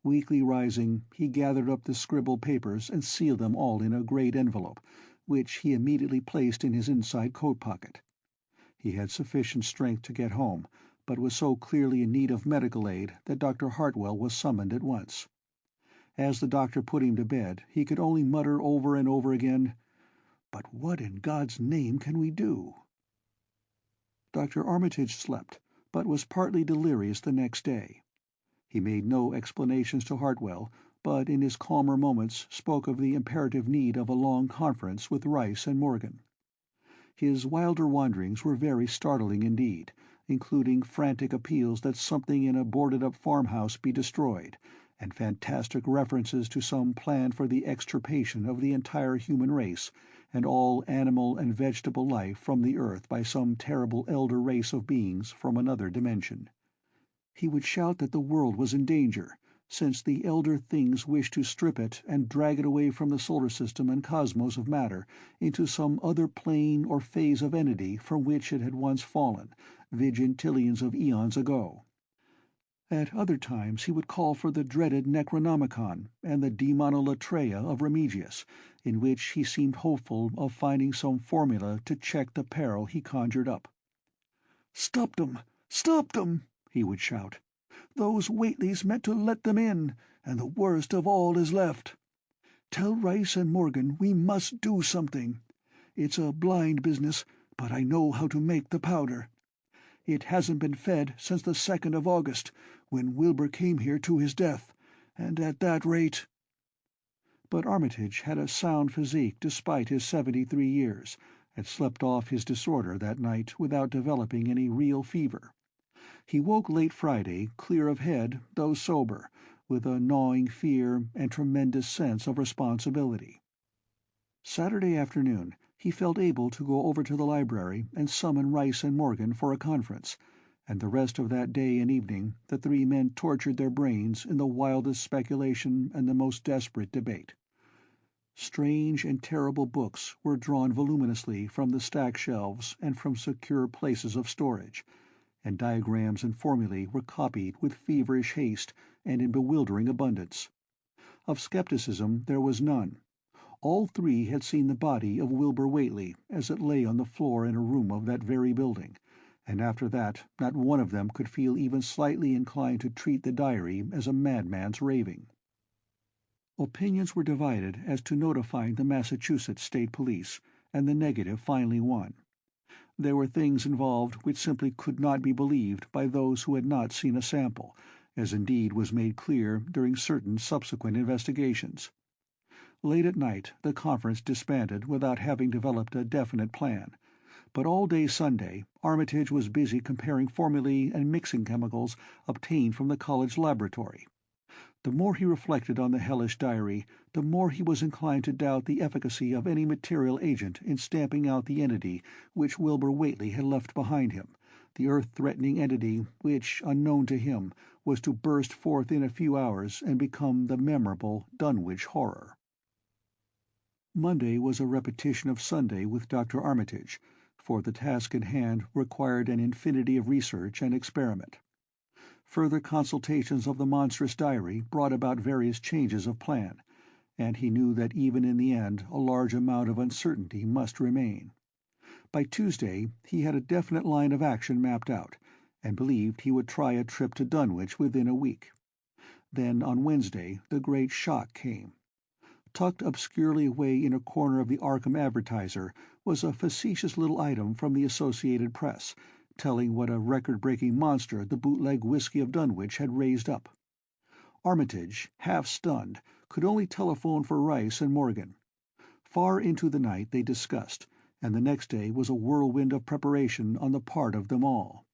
S1: Weakly rising, he gathered up the scribbled papers and sealed them all in a great envelope, which he immediately placed in his inside coat pocket. He had sufficient strength to get home, but was so clearly in need of medical aid that Dr. Hartwell was summoned at once. As the doctor put him to bed, he could only mutter over and over again, "But what in God's name can we do?" Dr. Armitage slept, but was partly delirious the next day. He made no explanations to Hartwell, but in his calmer moments spoke of the imperative need of a long conference with Rice and Morgan. His wilder wanderings were very startling indeed, including frantic appeals that something in a boarded-up farmhouse be destroyed, and fantastic references to some plan for the extirpation of the entire human race and all animal and vegetable life from the earth by some terrible elder race of beings from another dimension. He would shout that the world was in danger, since the elder things wished to strip it and drag it away from the solar system and cosmos of matter into some other plane or phase of entity from which it had once fallen, vigintillions of eons ago. At other times he would call for the dreaded Necronomicon and the Demonolatreia of Remigius, in which he seemed hopeful of finding some formula to check the peril he conjured up. "Stop them! Stop them!" he would shout. "Those Whateleys meant to let them in, and the worst of all is left. Tell Rice and Morgan we must do something. It's a blind business, but I know how to make the powder. It hasn't been fed since the 2nd of August, when Wilbur came here to his death, and at that rate—" But Armitage had a sound physique despite his 73 years, and slept off his disorder that night without developing any real fever. He woke late Friday, clear of head, though sober, with a gnawing fear and tremendous sense of responsibility. Saturday afternoon he felt able to go over to the library and summon Rice and Morgan for a conference, and the rest of that day and evening the three men tortured their brains in the wildest speculation and the most desperate debate. Strange and terrible books were drawn voluminously from the stacked shelves and from secure places of storage, and diagrams and formulae were copied with feverish haste and in bewildering abundance. Of skepticism there was none. All three had seen the body of Wilbur Whately as it lay on the floor in a room of that very building, and after that not one of them could feel even slightly inclined to treat the diary as a madman's raving. Opinions were divided as to notifying the Massachusetts State Police, and the negative finally won. There were things involved which simply could not be believed by those who had not seen a sample, as indeed was made clear during certain subsequent investigations. Late at night the conference disbanded without having developed a definite plan, but all day Sunday Armitage was busy comparing formulae and mixing chemicals obtained from the college laboratory. The more he reflected on the hellish diary, the more he was inclined to doubt the efficacy of any material agent in stamping out the entity which Wilbur Whately had left behind him, the earth-threatening entity which, unknown to him, was to burst forth in a few hours and become the memorable Dunwich horror. Monday was a repetition of Sunday with Dr. Armitage, for the task in hand required an infinity of research and experiment. Further consultations of the monstrous diary brought about various changes of plan, and he knew that even in the end a large amount of uncertainty must remain. By Tuesday he had a definite line of action mapped out, and believed he would try a trip to Dunwich within a week. Then on Wednesday the great shock came. Tucked obscurely away in a corner of the Arkham Advertiser was a facetious little item from the Associated Press, telling what a record-breaking monster the bootleg whiskey of Dunwich had raised up. Armitage, half stunned, could only telephone for Rice and Morgan. Far into the night they discussed, and the next day was a whirlwind of preparation on the part of them all.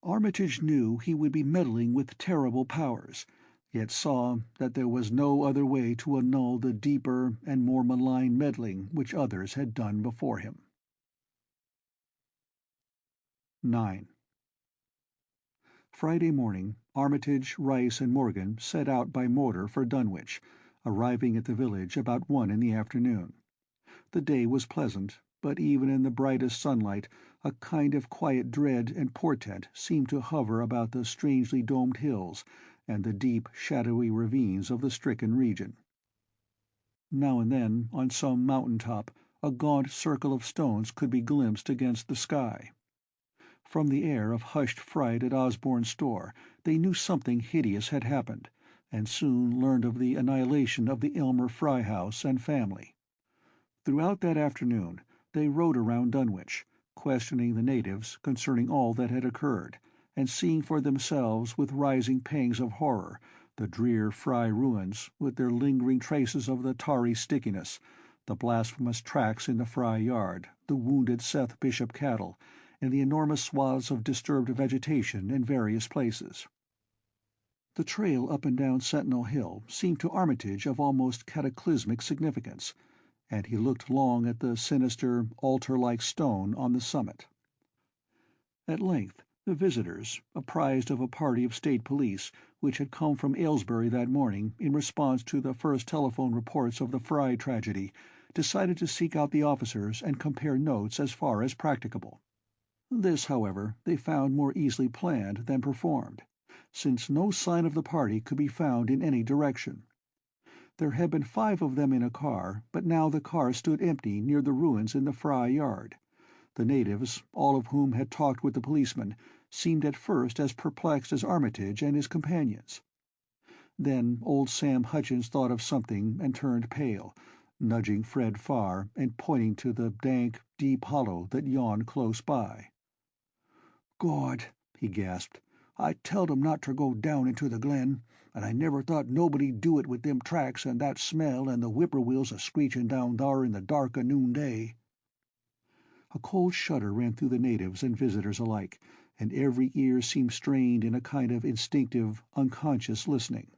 S1: Armitage knew he would be meddling with terrible powers, yet saw that there was no other way to annul the deeper and more malign meddling which others had done before him. 9. Friday morning, Armitage, Rice, and Morgan set out by motor for Dunwich, arriving at the village about 1 in the afternoon. The day was pleasant, but even in the brightest sunlight a kind of quiet dread and portent seemed to hover about the strangely domed hills and the deep, shadowy ravines of the stricken region. Now and then, on some mountain top, a gaunt circle of stones could be glimpsed against the sky. From the air of hushed fright at Osborne's store they knew something hideous had happened, and soon learned of the annihilation of the Elmer Fry house and family. Throughout that afternoon they rode around Dunwich, questioning the natives concerning all that had occurred, and seeing for themselves with rising pangs of horror the drear Fry ruins with their lingering traces of the tarry stickiness, the blasphemous tracks in the Fry yard, the wounded Seth Bishop cattle, and the enormous swaths of disturbed vegetation in various places. The trail up and down Sentinel Hill seemed to Armitage of almost cataclysmic significance, and he looked long at the sinister, altar-like stone on the summit. At length the visitors, apprised of a party of state police which had come from Aylesbury that morning in response to the first telephone reports of the Fry tragedy, decided to seek out the officers and compare notes as far as practicable. This, however, they found more easily planned than performed, since no sign of the party could be found in any direction. There had been 5 of them in a car, but now the car stood empty near the ruins in the Fry yard. The natives, all of whom had talked with the policeman, seemed at first as perplexed as Armitage and his companions. Then old Sam Hutchins thought of something and turned pale, nudging Fred Farr and pointing to the dank, deep hollow that yawned close by. "God," he gasped, "I telled 'em not ter go down into the glen, and I never thought nobody'd do it with them tracks and that smell and the whippoorwills a-screechin' down thar in the dark o' noonday." A cold shudder ran through the natives and visitors alike, and every ear seemed strained in a kind of instinctive, unconscious listening.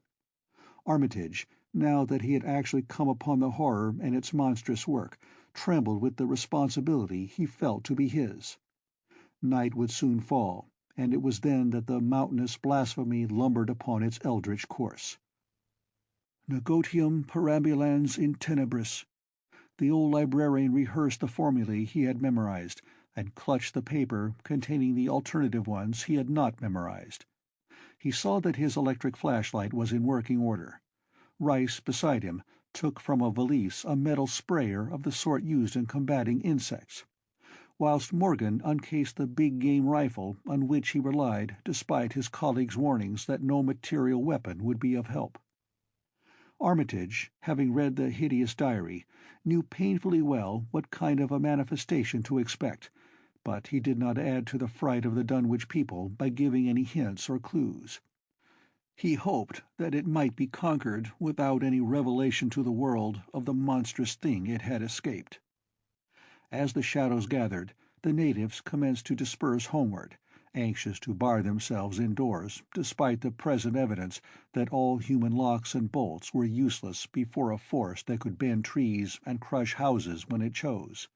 S1: Armitage, now that he had actually come upon the horror and its monstrous work, trembled with the responsibility he felt to be his. Night would soon fall, and it was then that the mountainous blasphemy lumbered upon its eldritch course. Negotium perambulans in tenebris. The old librarian rehearsed the formulae he had memorized, and clutched the paper containing the alternative ones he had not memorized. He saw that his electric flashlight was in working order. Rice, beside him, took from a valise a metal sprayer of the sort used in combating insects, whilst Morgan uncased the big-game rifle on which he relied despite his colleague's warnings that no material weapon would be of help. Armitage, having read the hideous diary, knew painfully well what kind of a manifestation to expect, but he did not add to the fright of the Dunwich people by giving any hints or clues. He hoped that it might be conquered without any revelation to the world of the monstrous thing it had escaped. As the shadows gathered, the natives commenced to disperse homeward, anxious to bar themselves indoors, despite the present evidence that all human locks and bolts were useless before a force that could bend trees and crush houses when it chose.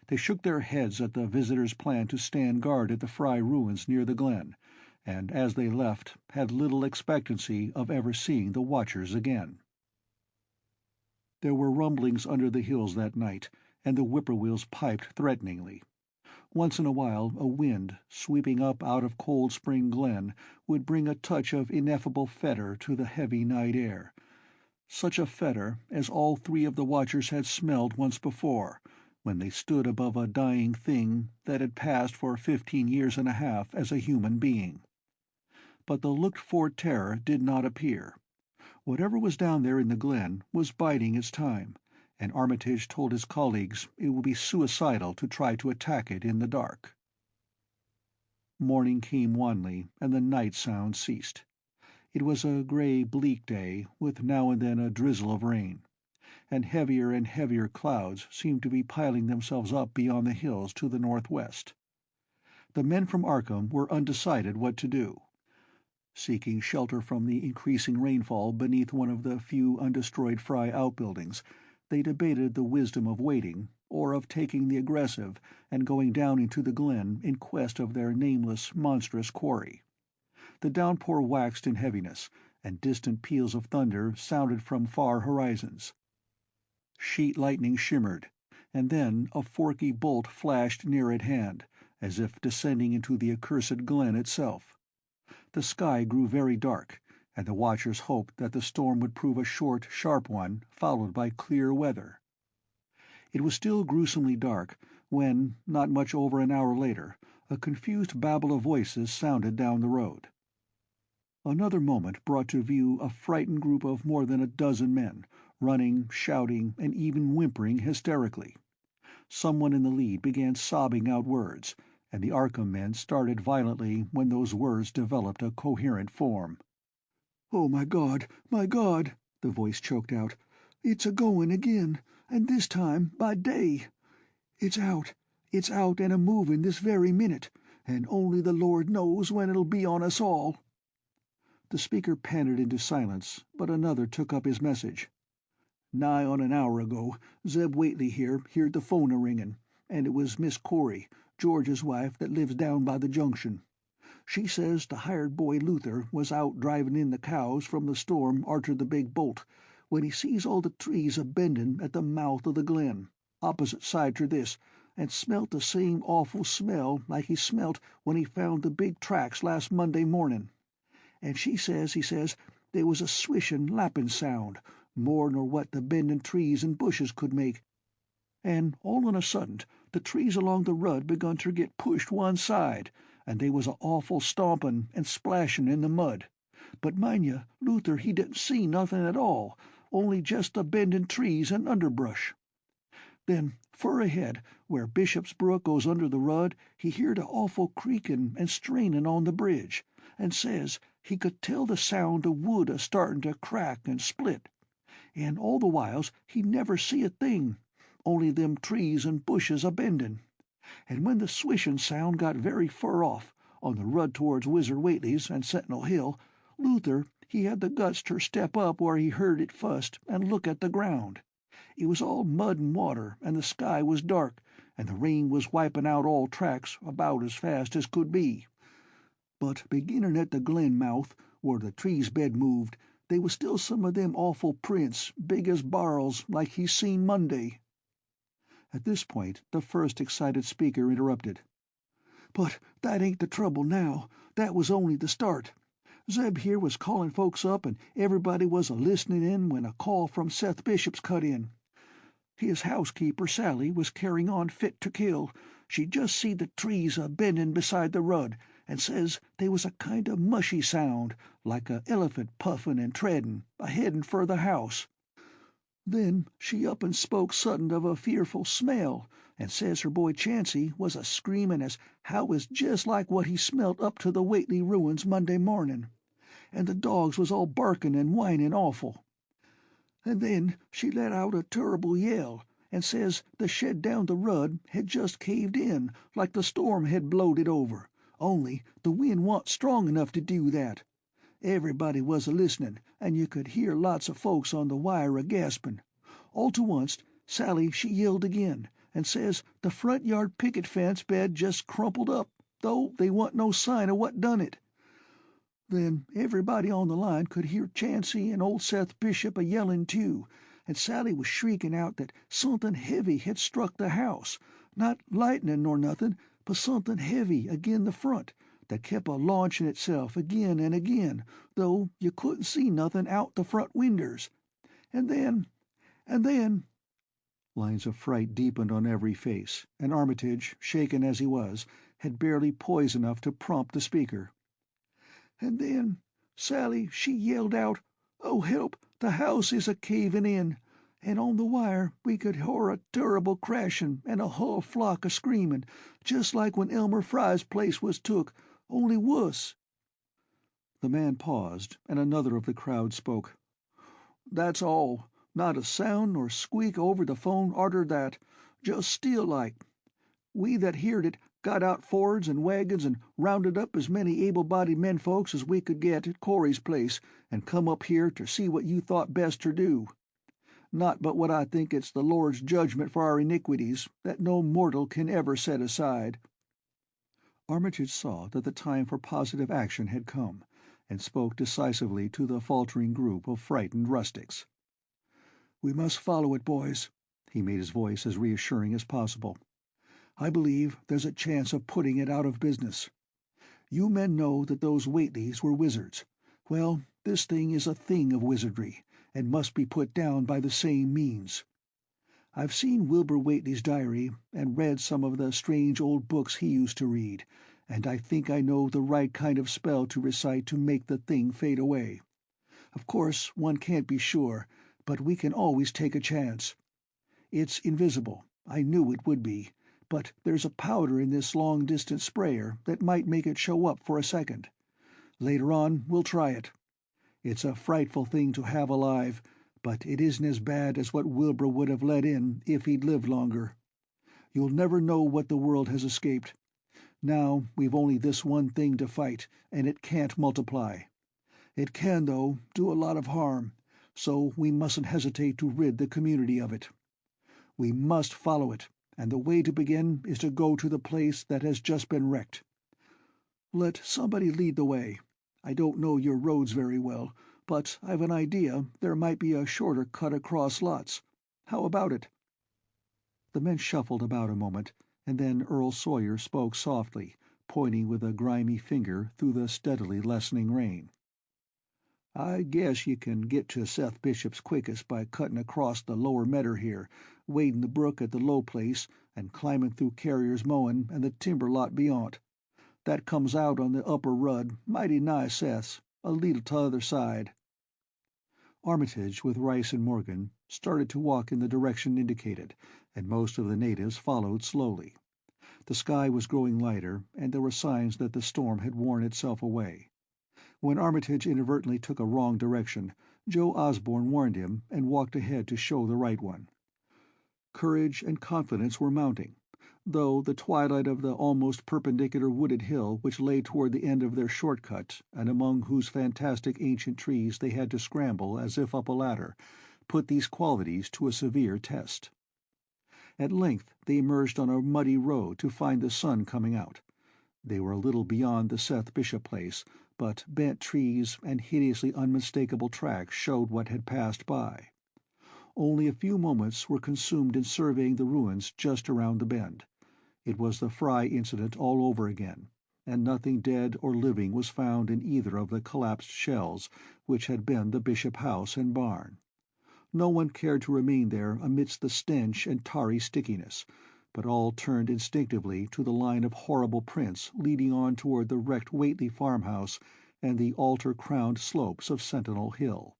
S1: They shook their heads at the visitors' plan to stand guard at the Fry ruins near the glen, and as they left had little expectancy of ever seeing the watchers again. There were rumblings under the hills that night, and the whippoorwills piped threateningly. Once in a while a wind, sweeping up out of Cold Spring Glen, would bring a touch of ineffable fetor to the heavy night air, such a fetor as all three of the watchers had smelled once before, when they stood above a dying thing that had passed for 15 years and a half as a human being. But the looked-for terror did not appear. Whatever was down there in the glen was biding its time, and Armitage told his colleagues it would be suicidal to try to attack it in the dark. Morning came wanly, and the night sound ceased. It was a gray, bleak day, with now and then a drizzle of rain, and heavier clouds seemed to be piling themselves up beyond the hills to the northwest. The men from Arkham were undecided what to do. Seeking shelter from the increasing rainfall beneath one of the few undestroyed Fry outbuildings, they debated the wisdom of waiting, or of taking the aggressive and going down into the glen in quest of their nameless, monstrous quarry. The downpour waxed in heaviness, and distant peals of thunder sounded from far horizons. Sheet lightning shimmered, and then a forky bolt flashed near at hand, as if descending into the accursed glen itself. The sky grew very dark, and the watchers hoped that the storm would prove a short, sharp one, followed by clear weather. It was still gruesomely dark when, not much over an hour later, a confused babble of voices sounded down the road. Another moment brought to view a frightened group of more than a dozen men, running, shouting, and even whimpering hysterically. Someone in the lead began sobbing out words, and the Arkham men started violently when those words developed a coherent form. "Oh, my God, the voice choked out. "It's a-going again, and this time by day. It's out and a-moving this very minute, and only the Lord knows when it'll be on us all." The speaker panted into silence, but another took up his message. "Nigh on an hour ago, Zeb Whately here heard the phone a-ringing, and it was Miss Corey, George's wife, that lives down by the junction. She says the hired boy Luther was out driving in the cows from the storm arter the big bolt, when he sees all the trees a-bending at the mouth of the glen, opposite side ter this, and smelt the same awful smell like he smelt when he found the big tracks last Monday morning. And he says, there was a swishing, lapping sound, more nor what the bending trees and bushes could make, and all on a sudden the trees along the rud begun ter get pushed one side, and they was a awful stomping and splashing in the mud. But mind ye, Luther he didn't see nothing at all, only just the bending trees and underbrush. Then, fur ahead, where Bishop's Brook goes under the rud, he heard a awful creaking and straining on the bridge, and says he could tell the sound of wood a-starting to crack and split. And all the whiles he never see a thing, only them trees and bushes a-bending. And when the swishing sound got very fur off, on the rud towards Wizard Whately's and Sentinel Hill, Luther he had the guts ter step up where he heard it fust and look at the ground. It was all mud and water, and the sky was dark, and the rain was wiping out all tracks about as fast as could be. But beginning at the glen mouth, where the trees bed moved, they was still some of them awful prints, big as barrels, like he seen Monday." At this point the first excited speaker interrupted. "But that ain't the trouble now. That was only the start. Zeb here was calling folks up, and everybody was a-listening in when a call from Seth Bishop's cut in. His housekeeper, Sally, was carrying on fit to kill. She just see the trees a-bending beside the rud, and says they was a kind of mushy sound, like a elephant puffing and treading, a-heading fur the house. Then she up and spoke sudden of a fearful smell, and says her boy Chancey was a-screaming as how it was just like what he smelt up to the Whately ruins Monday morning, and the dogs was all barking and whining awful. And then she let out a turrible yell, and says the shed down the rud had just caved in, like the storm had blowed it over, only the wind wa'n't strong enough to do that. Everybody was a-listening, and you could hear lots of folks on the wire a-gasping. All to once, Sally she yelled again, and says the front yard picket fence bed just crumpled up, though they wa'n't no sign of what done it. Then everybody on the line could hear Chancey and old Seth Bishop a-yelling too, and Sally was shrieking out that something heavy had struck the house, not lightning nor nothing, but something heavy agin the front, that kept a launching itself again and again, though you couldn't see nothing out the front winders. And then, lines of fright deepened on every face, and Armitage, shaken as he was, had barely poise enough to prompt the speaker. And then Sally, she yelled out, 'Oh, help, the house is a-cavin' in,' and on the wire we could hear a turrible crashin' and a hull flock a-screamin', just like when Elmer Fry's place was took, only wuss." The man paused, and another of the crowd spoke. "That's all. Not a sound nor squeak over the phone arter that. Just still like. We that heerd it got out Fords and wagons and rounded up as many able-bodied menfolks as we could get at Corey's place, and come up here ter see what you thought best ter do. Not but what I think it's the Lord's judgment for our iniquities, that no mortal can ever set aside." Armitage saw that the time for positive action had come, and spoke decisively to the faltering group of frightened rustics. "We must follow it, boys." He made his voice as reassuring as possible. "I believe there's a chance of putting it out of business. You men know that those Whateleys were wizards. Well, this thing is a thing of wizardry, and must be put down by the same means. I've seen Wilbur Whately's diary, and read some of the strange old books he used to read, and I think I know the right kind of spell to recite to make the thing fade away. Of course, one can't be sure, but we can always take a chance. It's invisible, I knew it would be, but there's a powder in this long-distance sprayer that might make it show up for a second. Later on, we'll try it. It's a frightful thing to have alive, but it isn't as bad as what Wilbur would have let in if he'd lived longer. You'll never know what the world has escaped. Now we've only this one thing to fight, and it can't multiply. It can, though, do a lot of harm, so we mustn't hesitate to rid the community of it. We must follow it, and the way to begin is to go to the place that has just been wrecked. Let somebody lead the way. I don't know your roads very well, but I've an idea there might be a shorter cut across lots. How about it?" The men shuffled about a moment, and then Earl Sawyer spoke softly, pointing with a grimy finger through the steadily lessening rain. "I guess you can get to Seth Bishop's quickest by cutting across the lower medder here, wading the brook at the low place, and climbing through Carrier's mowin' and the timber lot beyont. That comes out on the upper rud, mighty nigh Seth's, a leetle t'other side." Armitage, with Rice and Morgan, started to walk in the direction indicated, and most of the natives followed slowly. The sky was growing lighter, and there were signs that the storm had worn itself away. When Armitage inadvertently took a wrong direction, Joe Osborne warned him and walked ahead to show the right one. Courage and confidence were mounting, though the twilight of the almost perpendicular wooded hill which lay toward the end of their short-cut, and among whose fantastic ancient trees they had to scramble as if up a ladder, put these qualities to a severe test. At length they emerged on a muddy road to find the sun coming out. They were a little beyond the Seth Bishop place, but bent trees and hideously unmistakable tracks showed what had passed by. Only a few moments were consumed in surveying the ruins just around the bend. It was the Fry incident all over again, and nothing dead or living was found in either of the collapsed shells which had been the Bishop house and barn. No one cared to remain there amidst the stench and tarry stickiness, but all turned instinctively to the line of horrible prints leading on toward the wrecked Whately farmhouse and the altar-crowned slopes of Sentinel Hill.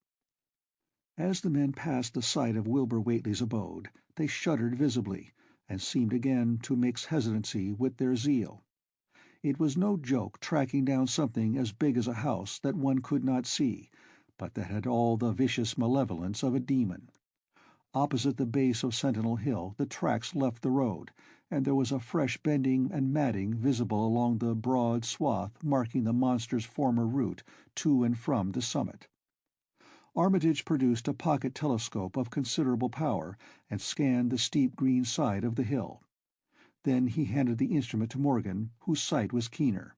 S1: As the men passed the site of Wilbur Whately's abode, they shuddered visibly, and seemed again to mix hesitancy with their zeal. It was no joke tracking down something as big as a house that one could not see, but that had all the vicious malevolence of a demon. Opposite the base of Sentinel Hill the tracks left the road, and there was a fresh bending and matting visible along the broad swath marking the monster's former route to and from the summit. Armitage produced a pocket telescope of considerable power and scanned the steep green side of the hill. Then he handed the instrument to Morgan, whose sight was keener.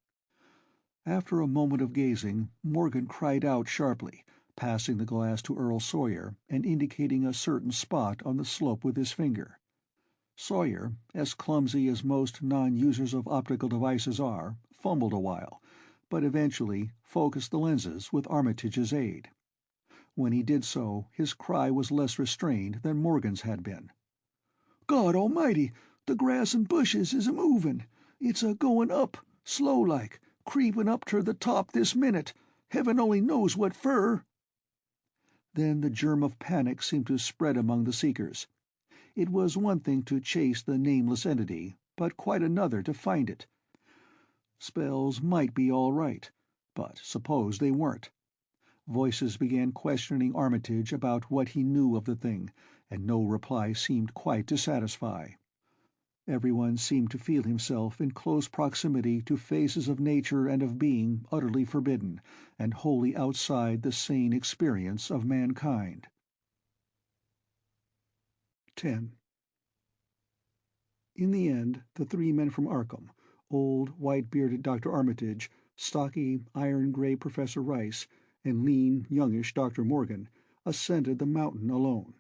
S1: After a moment of gazing, Morgan cried out sharply, passing the glass to Earl Sawyer and indicating a certain spot on the slope with his finger. Sawyer, as clumsy as most non-users of optical devices are, fumbled a while, but eventually focused the lenses with Armitage's aid. When he did so, his cry was less restrained than Morgan's had been. "God Almighty, the grass and bushes is a-movin'. It's a-goin' up, slow-like, creepin' up ter the top this minute. Heaven only knows what fer." Then the germ of panic seemed to spread among the seekers. It was one thing to chase the nameless entity, but quite another to find it. Spells might be all right, but suppose they weren't? Voices began questioning Armitage about what he knew of the thing, and no reply seemed quite to satisfy. Everyone seemed to feel himself in close proximity to phases of nature and of being utterly forbidden, and wholly outside the sane experience of mankind. 10. In the end, the three men from Arkham, old, white-bearded Dr. Armitage, stocky, iron-gray Professor Rice, and lean, youngish Dr. Morgan, ascended the mountain alone.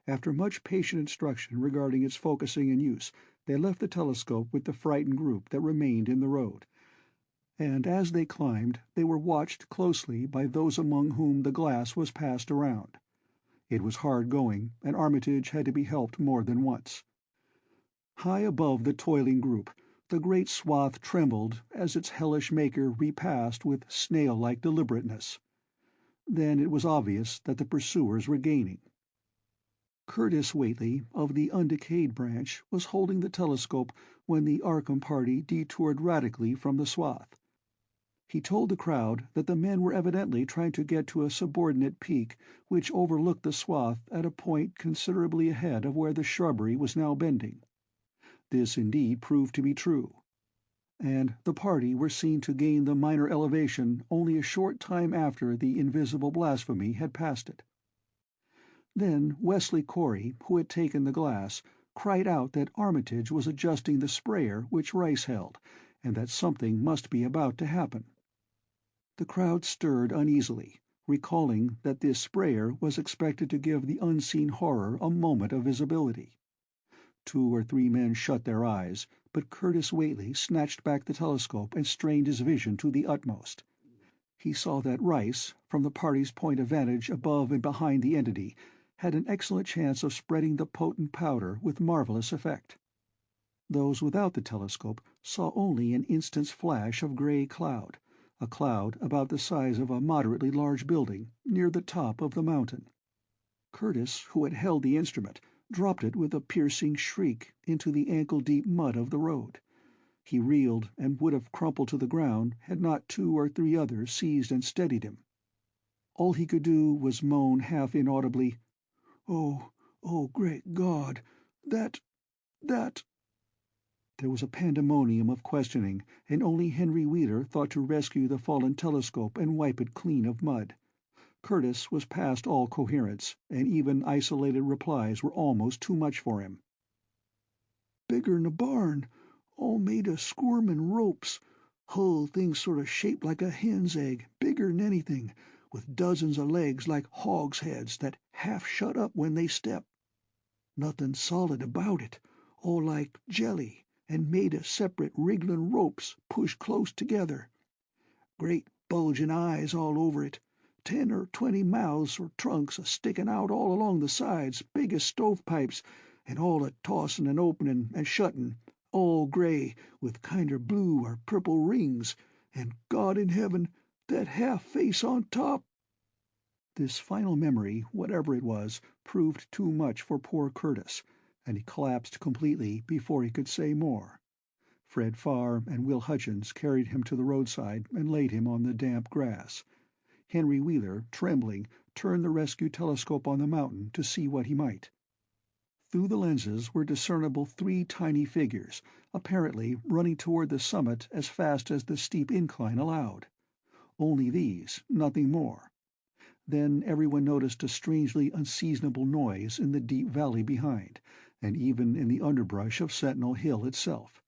S1: After much patient instruction regarding its focusing and use, they left the telescope with the frightened group that remained in the road. And as they climbed, they were watched closely by those among whom the glass was passed around. It was hard going, and Armitage had to be helped more than once. High above the toiling group, the great swath trembled as its hellish maker repassed with snail-like deliberateness. Then it was obvious that the pursuers were gaining. Curtis Whately, of the undecayed branch, was holding the telescope when the Arkham party detoured radically from the swath. He told the crowd that the men were evidently trying to get to a subordinate peak which overlooked the swath at a point considerably ahead of where the shrubbery was now bending. This indeed proved to be true, and the party were seen to gain the minor elevation only a short time after the invisible blasphemy had passed it. Then Wesley Corey, who had taken the glass, cried out that Armitage was adjusting the sprayer which Rice held, and that something must be about to happen. The crowd stirred uneasily, recalling that this sprayer was expected to give the unseen horror a moment of visibility. 2 or 3 men shut their eyes, but Curtis Whately snatched back the telescope and strained his vision to the utmost. He saw that Rice, from the party's point of vantage above and behind the entity, had an excellent chance of spreading the potent powder with marvelous effect. Those without the telescope saw only an instant's flash of gray cloud, a cloud about the size of a moderately large building, near the top of the mountain. Curtis, who had held the instrument, dropped it with a piercing shriek into the ankle-deep mud of the road. He reeled and would have crumpled to the ground had not 2 or 3 others seized and steadied him. All he could do was moan half inaudibly, "Oh, oh, great God, that... There was a pandemonium of questioning, and only Henry Wheeler thought to rescue the fallen telescope and wipe it clean of mud. Curtis was past all coherence, and even isolated replies were almost too much for him. "Bigger'n a barn, all made of squirmin' ropes. Hull thing sort of shaped like a hen's egg, bigger'n anything, with dozens of legs like hogs' heads that half shut up when they step. Nothing solid about it, all like jelly, and made of separate wrigglin' ropes pushed close together. Great bulgin' eyes all over it, 10 or 20 mouths or trunks a-stickin' out all along the sides, big as stovepipes, and all a-tossin' and openin' and shuttin', all gray, with kinder blue or purple rings, and God in heaven, that half-face on top." This final memory, whatever it was, proved too much for poor Curtis, and he collapsed completely before he could say more. Fred Farr and Will Hutchins carried him to the roadside and laid him on the damp grass. Henry Wheeler, trembling, turned the rescue telescope on the mountain to see what he might. Through the lenses were discernible 3 tiny figures, apparently running toward the summit as fast as the steep incline allowed. Only these, nothing more. Then everyone noticed a strangely unseasonable noise in the deep valley behind, and even in the underbrush of Sentinel Hill itself.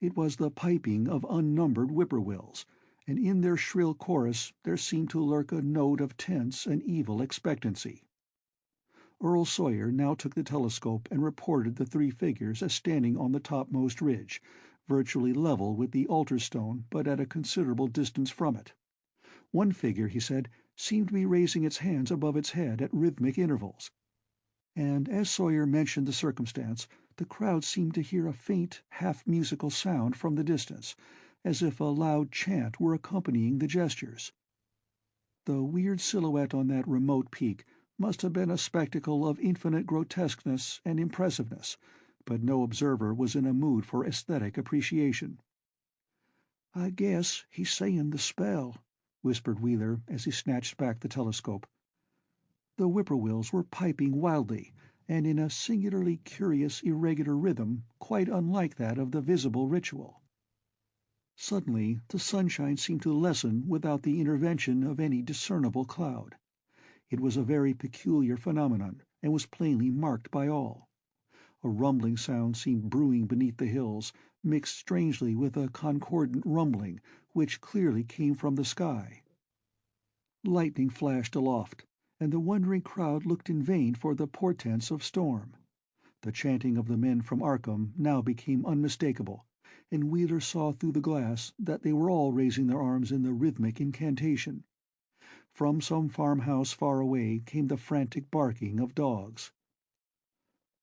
S1: It was the piping of unnumbered whippoorwills, and in their shrill chorus there seemed to lurk a note of tense and evil expectancy. Earl Sawyer now took the telescope and reported the three figures as standing on the topmost ridge, virtually level with the altar stone but at a considerable distance from it. One figure, he said, seemed to be raising its hands above its head at rhythmic intervals. And as Sawyer mentioned the circumstance, the crowd seemed to hear a faint, half-musical sound from the distance, as if a loud chant were accompanying the gestures. The weird silhouette on that remote peak must have been a spectacle of infinite grotesqueness and impressiveness, but no observer was in a mood for aesthetic appreciation. "I guess he's saying the spell," whispered Wheeler as he snatched back the telescope. The whippoorwills were piping wildly, and in a singularly curious irregular rhythm quite unlike that of the visible ritual. Suddenly the sunshine seemed to lessen without the intervention of any discernible cloud. It was a very peculiar phenomenon, and was plainly marked by all. A rumbling sound seemed brewing beneath the hills, mixed strangely with a concordant rumbling which clearly came from the sky. Lightning flashed aloft, and the wondering crowd looked in vain for the portents of storm. The chanting of the men from Arkham now became unmistakable, and Wheeler saw through the glass that they were all raising their arms in the rhythmic incantation. From some farmhouse far away came the frantic barking of dogs.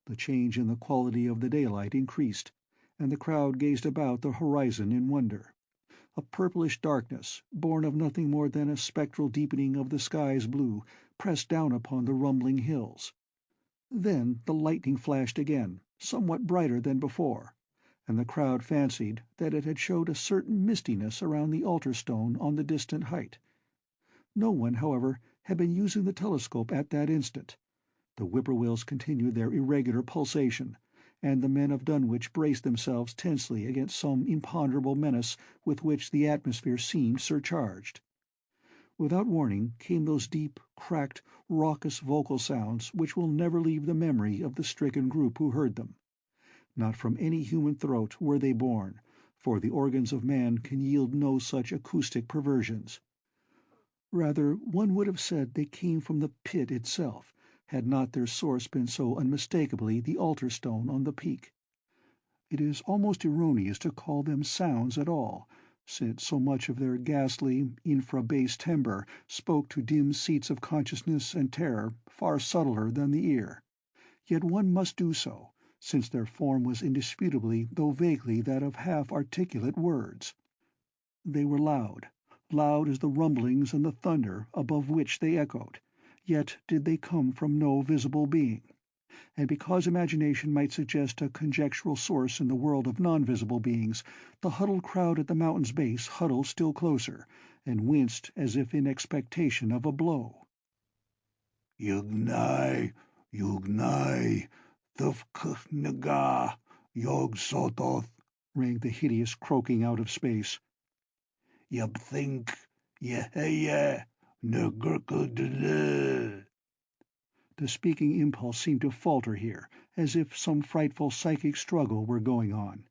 S1: The change in the quality of the daylight increased, and the crowd gazed about the horizon in wonder. A purplish darkness, born of nothing more than a spectral deepening of the sky's blue, pressed down upon the rumbling hills. Then the lightning flashed again, somewhat brighter than before, and the crowd fancied that it had showed a certain mistiness around the altar stone on the distant height. No one, however, had been using the telescope at that instant. The whippoorwills continued their irregular pulsation, and the men of Dunwich braced themselves tensely against some imponderable menace with which the atmosphere seemed surcharged. Without warning came those deep, cracked, raucous vocal sounds which will never leave the memory of the stricken group who heard them. Not from any human throat were they born, for the organs of man can yield no such acoustic perversions. Rather, one would have said they came from the pit itself, had not their source been so unmistakably the altar stone on the peak. It is almost erroneous to call them sounds at all, since so much of their ghastly, infra-bass timbre spoke to dim seats of consciousness and terror far subtler than the ear. Yet one must do so, since their form was indisputably, though vaguely, that of half-articulate words. They were loud as the rumblings and the thunder above which they echoed, yet did they come from no visible being. And because imagination might suggest a conjectural source in the world of non-visible beings, the huddled crowd at the mountain's base huddled still closer, and winced as if in expectation of a blow.
S2: Yugnai, Thufknaga, Yog Sototh,
S1: rang the hideous croaking out of space.
S2: Yabthink, Yeheye, Nugurkudle.
S1: The speaking impulse seemed to falter here, as if some frightful psychic struggle were going on.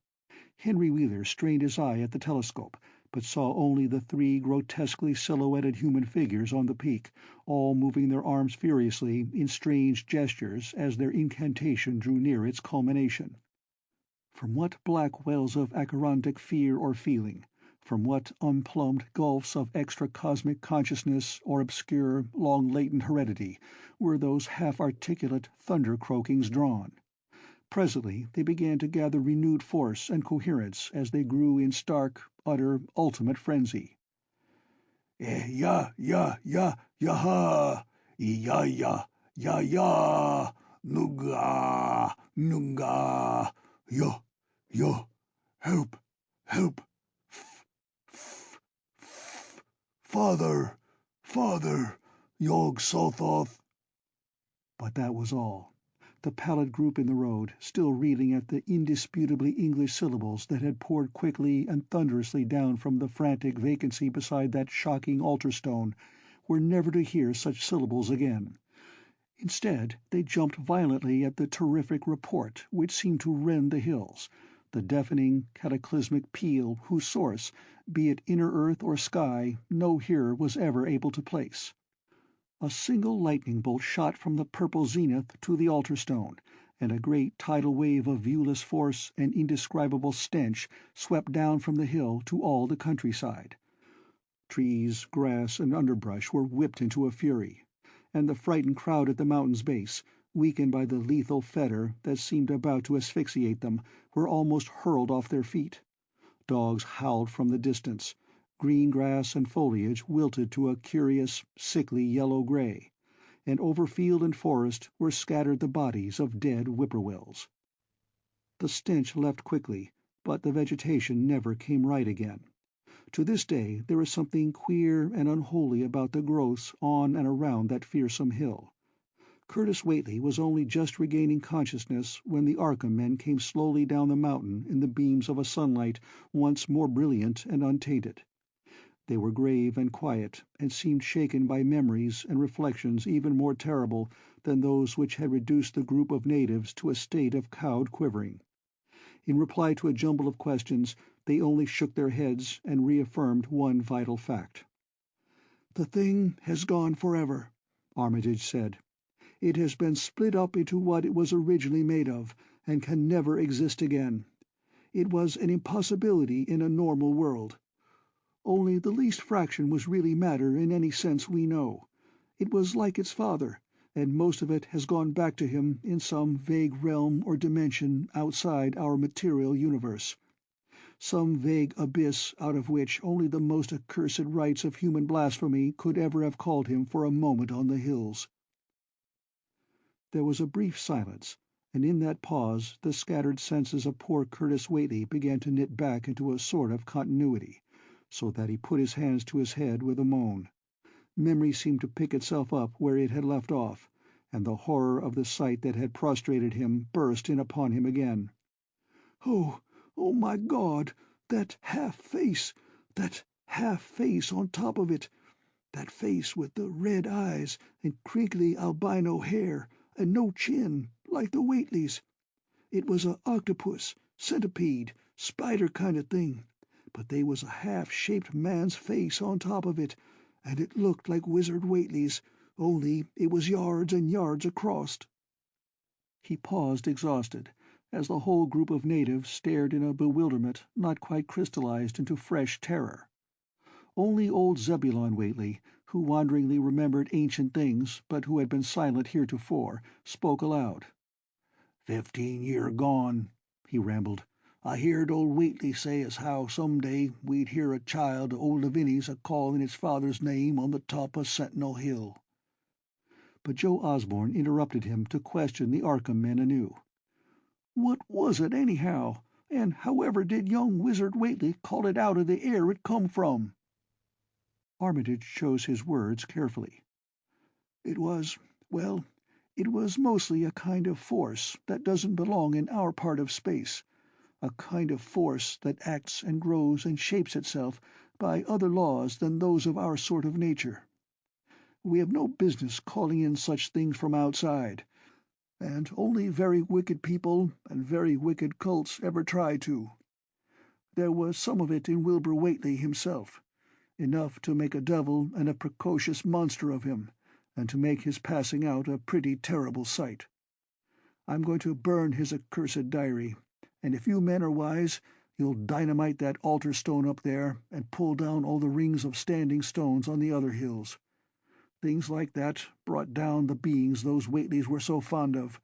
S1: Henry Wheeler strained his eye at the telescope, but saw only the three grotesquely silhouetted human figures on the peak, all moving their arms furiously in strange gestures as their incantation drew near its culmination. From what black wells of acherontic fear or feeling, from what unplumbed gulfs of extra-cosmic consciousness or obscure, long-latent heredity were those half-articulate thunder-croakings drawn? Presently they began to gather renewed force and coherence as they grew in stark, utter, ultimate frenzy.
S2: Ya, yaha, ya, nuga, yo, help, father, Yog Sothoth.
S1: But that was all. The pallid group in the road, still reeling at the indisputably English syllables that had poured quickly and thunderously down from the frantic vacancy beside that shocking altar stone, were never to hear such syllables again. Instead, they jumped violently at the terrific report which seemed to rend the hills, the deafening, cataclysmic peal whose source, be it inner earth or sky, no hearer was ever able to place. A single lightning bolt shot from the purple zenith to the altar stone, and a great tidal wave of viewless force and indescribable stench swept down from the hill to all the countryside. Trees, grass, and underbrush were whipped into a fury, and the frightened crowd at the mountain's base, weakened by the lethal fetter that seemed about to asphyxiate them, were almost hurled off their feet. Dogs howled from the distance. Green grass and foliage wilted to a curious, sickly yellow-gray, and over field and forest were scattered the bodies of dead whippoorwills. The stench left quickly, but the vegetation never came right again. To this day there is something queer and unholy about the growths on and around that fearsome hill. Curtis Whately was only just regaining consciousness when the Arkham men came slowly down the mountain in the beams of a sunlight once more brilliant and untainted. They were grave and quiet, and seemed shaken by memories and reflections even more terrible than those which had reduced the group of natives to a state of cowed quivering. In reply to a jumble of questions, they only shook their heads and reaffirmed one vital fact. "The thing has gone forever," Armitage said. "It has been split up into what it was originally made of, and can never exist again. It was an impossibility in a normal world. Only the least fraction was really matter in any sense we know. It was like its father, and most of it has gone back to him in some vague realm or dimension outside our material universe. Some vague abyss out of which only the most accursed rites of human blasphemy could ever have called him for a moment on the hills." There was a brief silence, and in that pause the scattered senses of poor Curtis Whately began to knit back into a sort of continuity, so that he put his hands to his head with a moan. Memory seemed to pick itself up where it had left off, and the horror of the sight that had prostrated him burst in upon him again. "Oh, oh, my God! That half-face! That half-face on top of it! That face with the red eyes and crinkly albino hair, and no chin, like the Whateleys. It was a octopus, centipede, spider kind of thing, but they was a half-shaped man's face on top of it, and it looked like Wizard Whately's, only it was yards and yards across." He paused exhausted, as the whole group of natives stared in a bewilderment not quite crystallized into fresh terror. Only old Zebulon Whately, who wanderingly remembered ancient things, but who had been silent heretofore, spoke aloud. 15 year gone," he rambled. "I heerd old Whately say as how some day we'd hear a child o' old Lavinia's a-callin' its father's name on the top o' Sentinel Hill." But Joe Osborne interrupted him to question the Arkham men anew. "What was it, anyhow? And however did young Wizard Whately call it out of the air it come from?" Armitage chose his words carefully. "It was, well, it was mostly a kind of force that doesn't belong in our part of space, a kind of force that acts and grows and shapes itself by other laws than those of our sort of nature. We have no business calling in such things from outside, and only very wicked people and very wicked cults ever try to. There was some of it in Wilbur Whately himself, enough to make a devil and a precocious monster of him, and to make his passing out a pretty terrible sight. I'm going to burn his accursed diary, and if you men are wise, you'll dynamite that altar stone up there and pull down all the rings of standing stones on the other hills. Things like that brought down the beings those Whateleys were so fond of,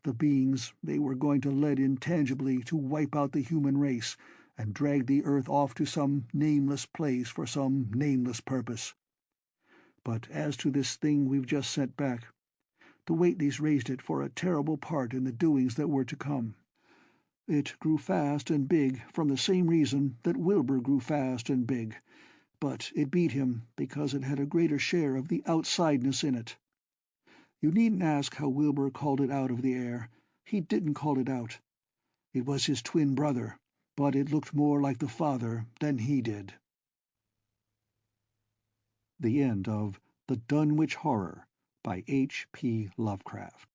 S1: the beings they were going to let in tangibly to wipe out the human race and drag the earth off to some nameless place for some nameless purpose. But as to this thing we've just sent back, the Whateleys raised it for a terrible part in the doings that were to come. It grew fast and big from the same reason that Wilbur grew fast and big, but it beat him because it had a greater share of the outsideness in it. You needn't ask how Wilbur called it out of the air. He didn't call it out. It was his twin brother, but it looked more like the father than he did." The end of The Dunwich Horror by H. P. Lovecraft.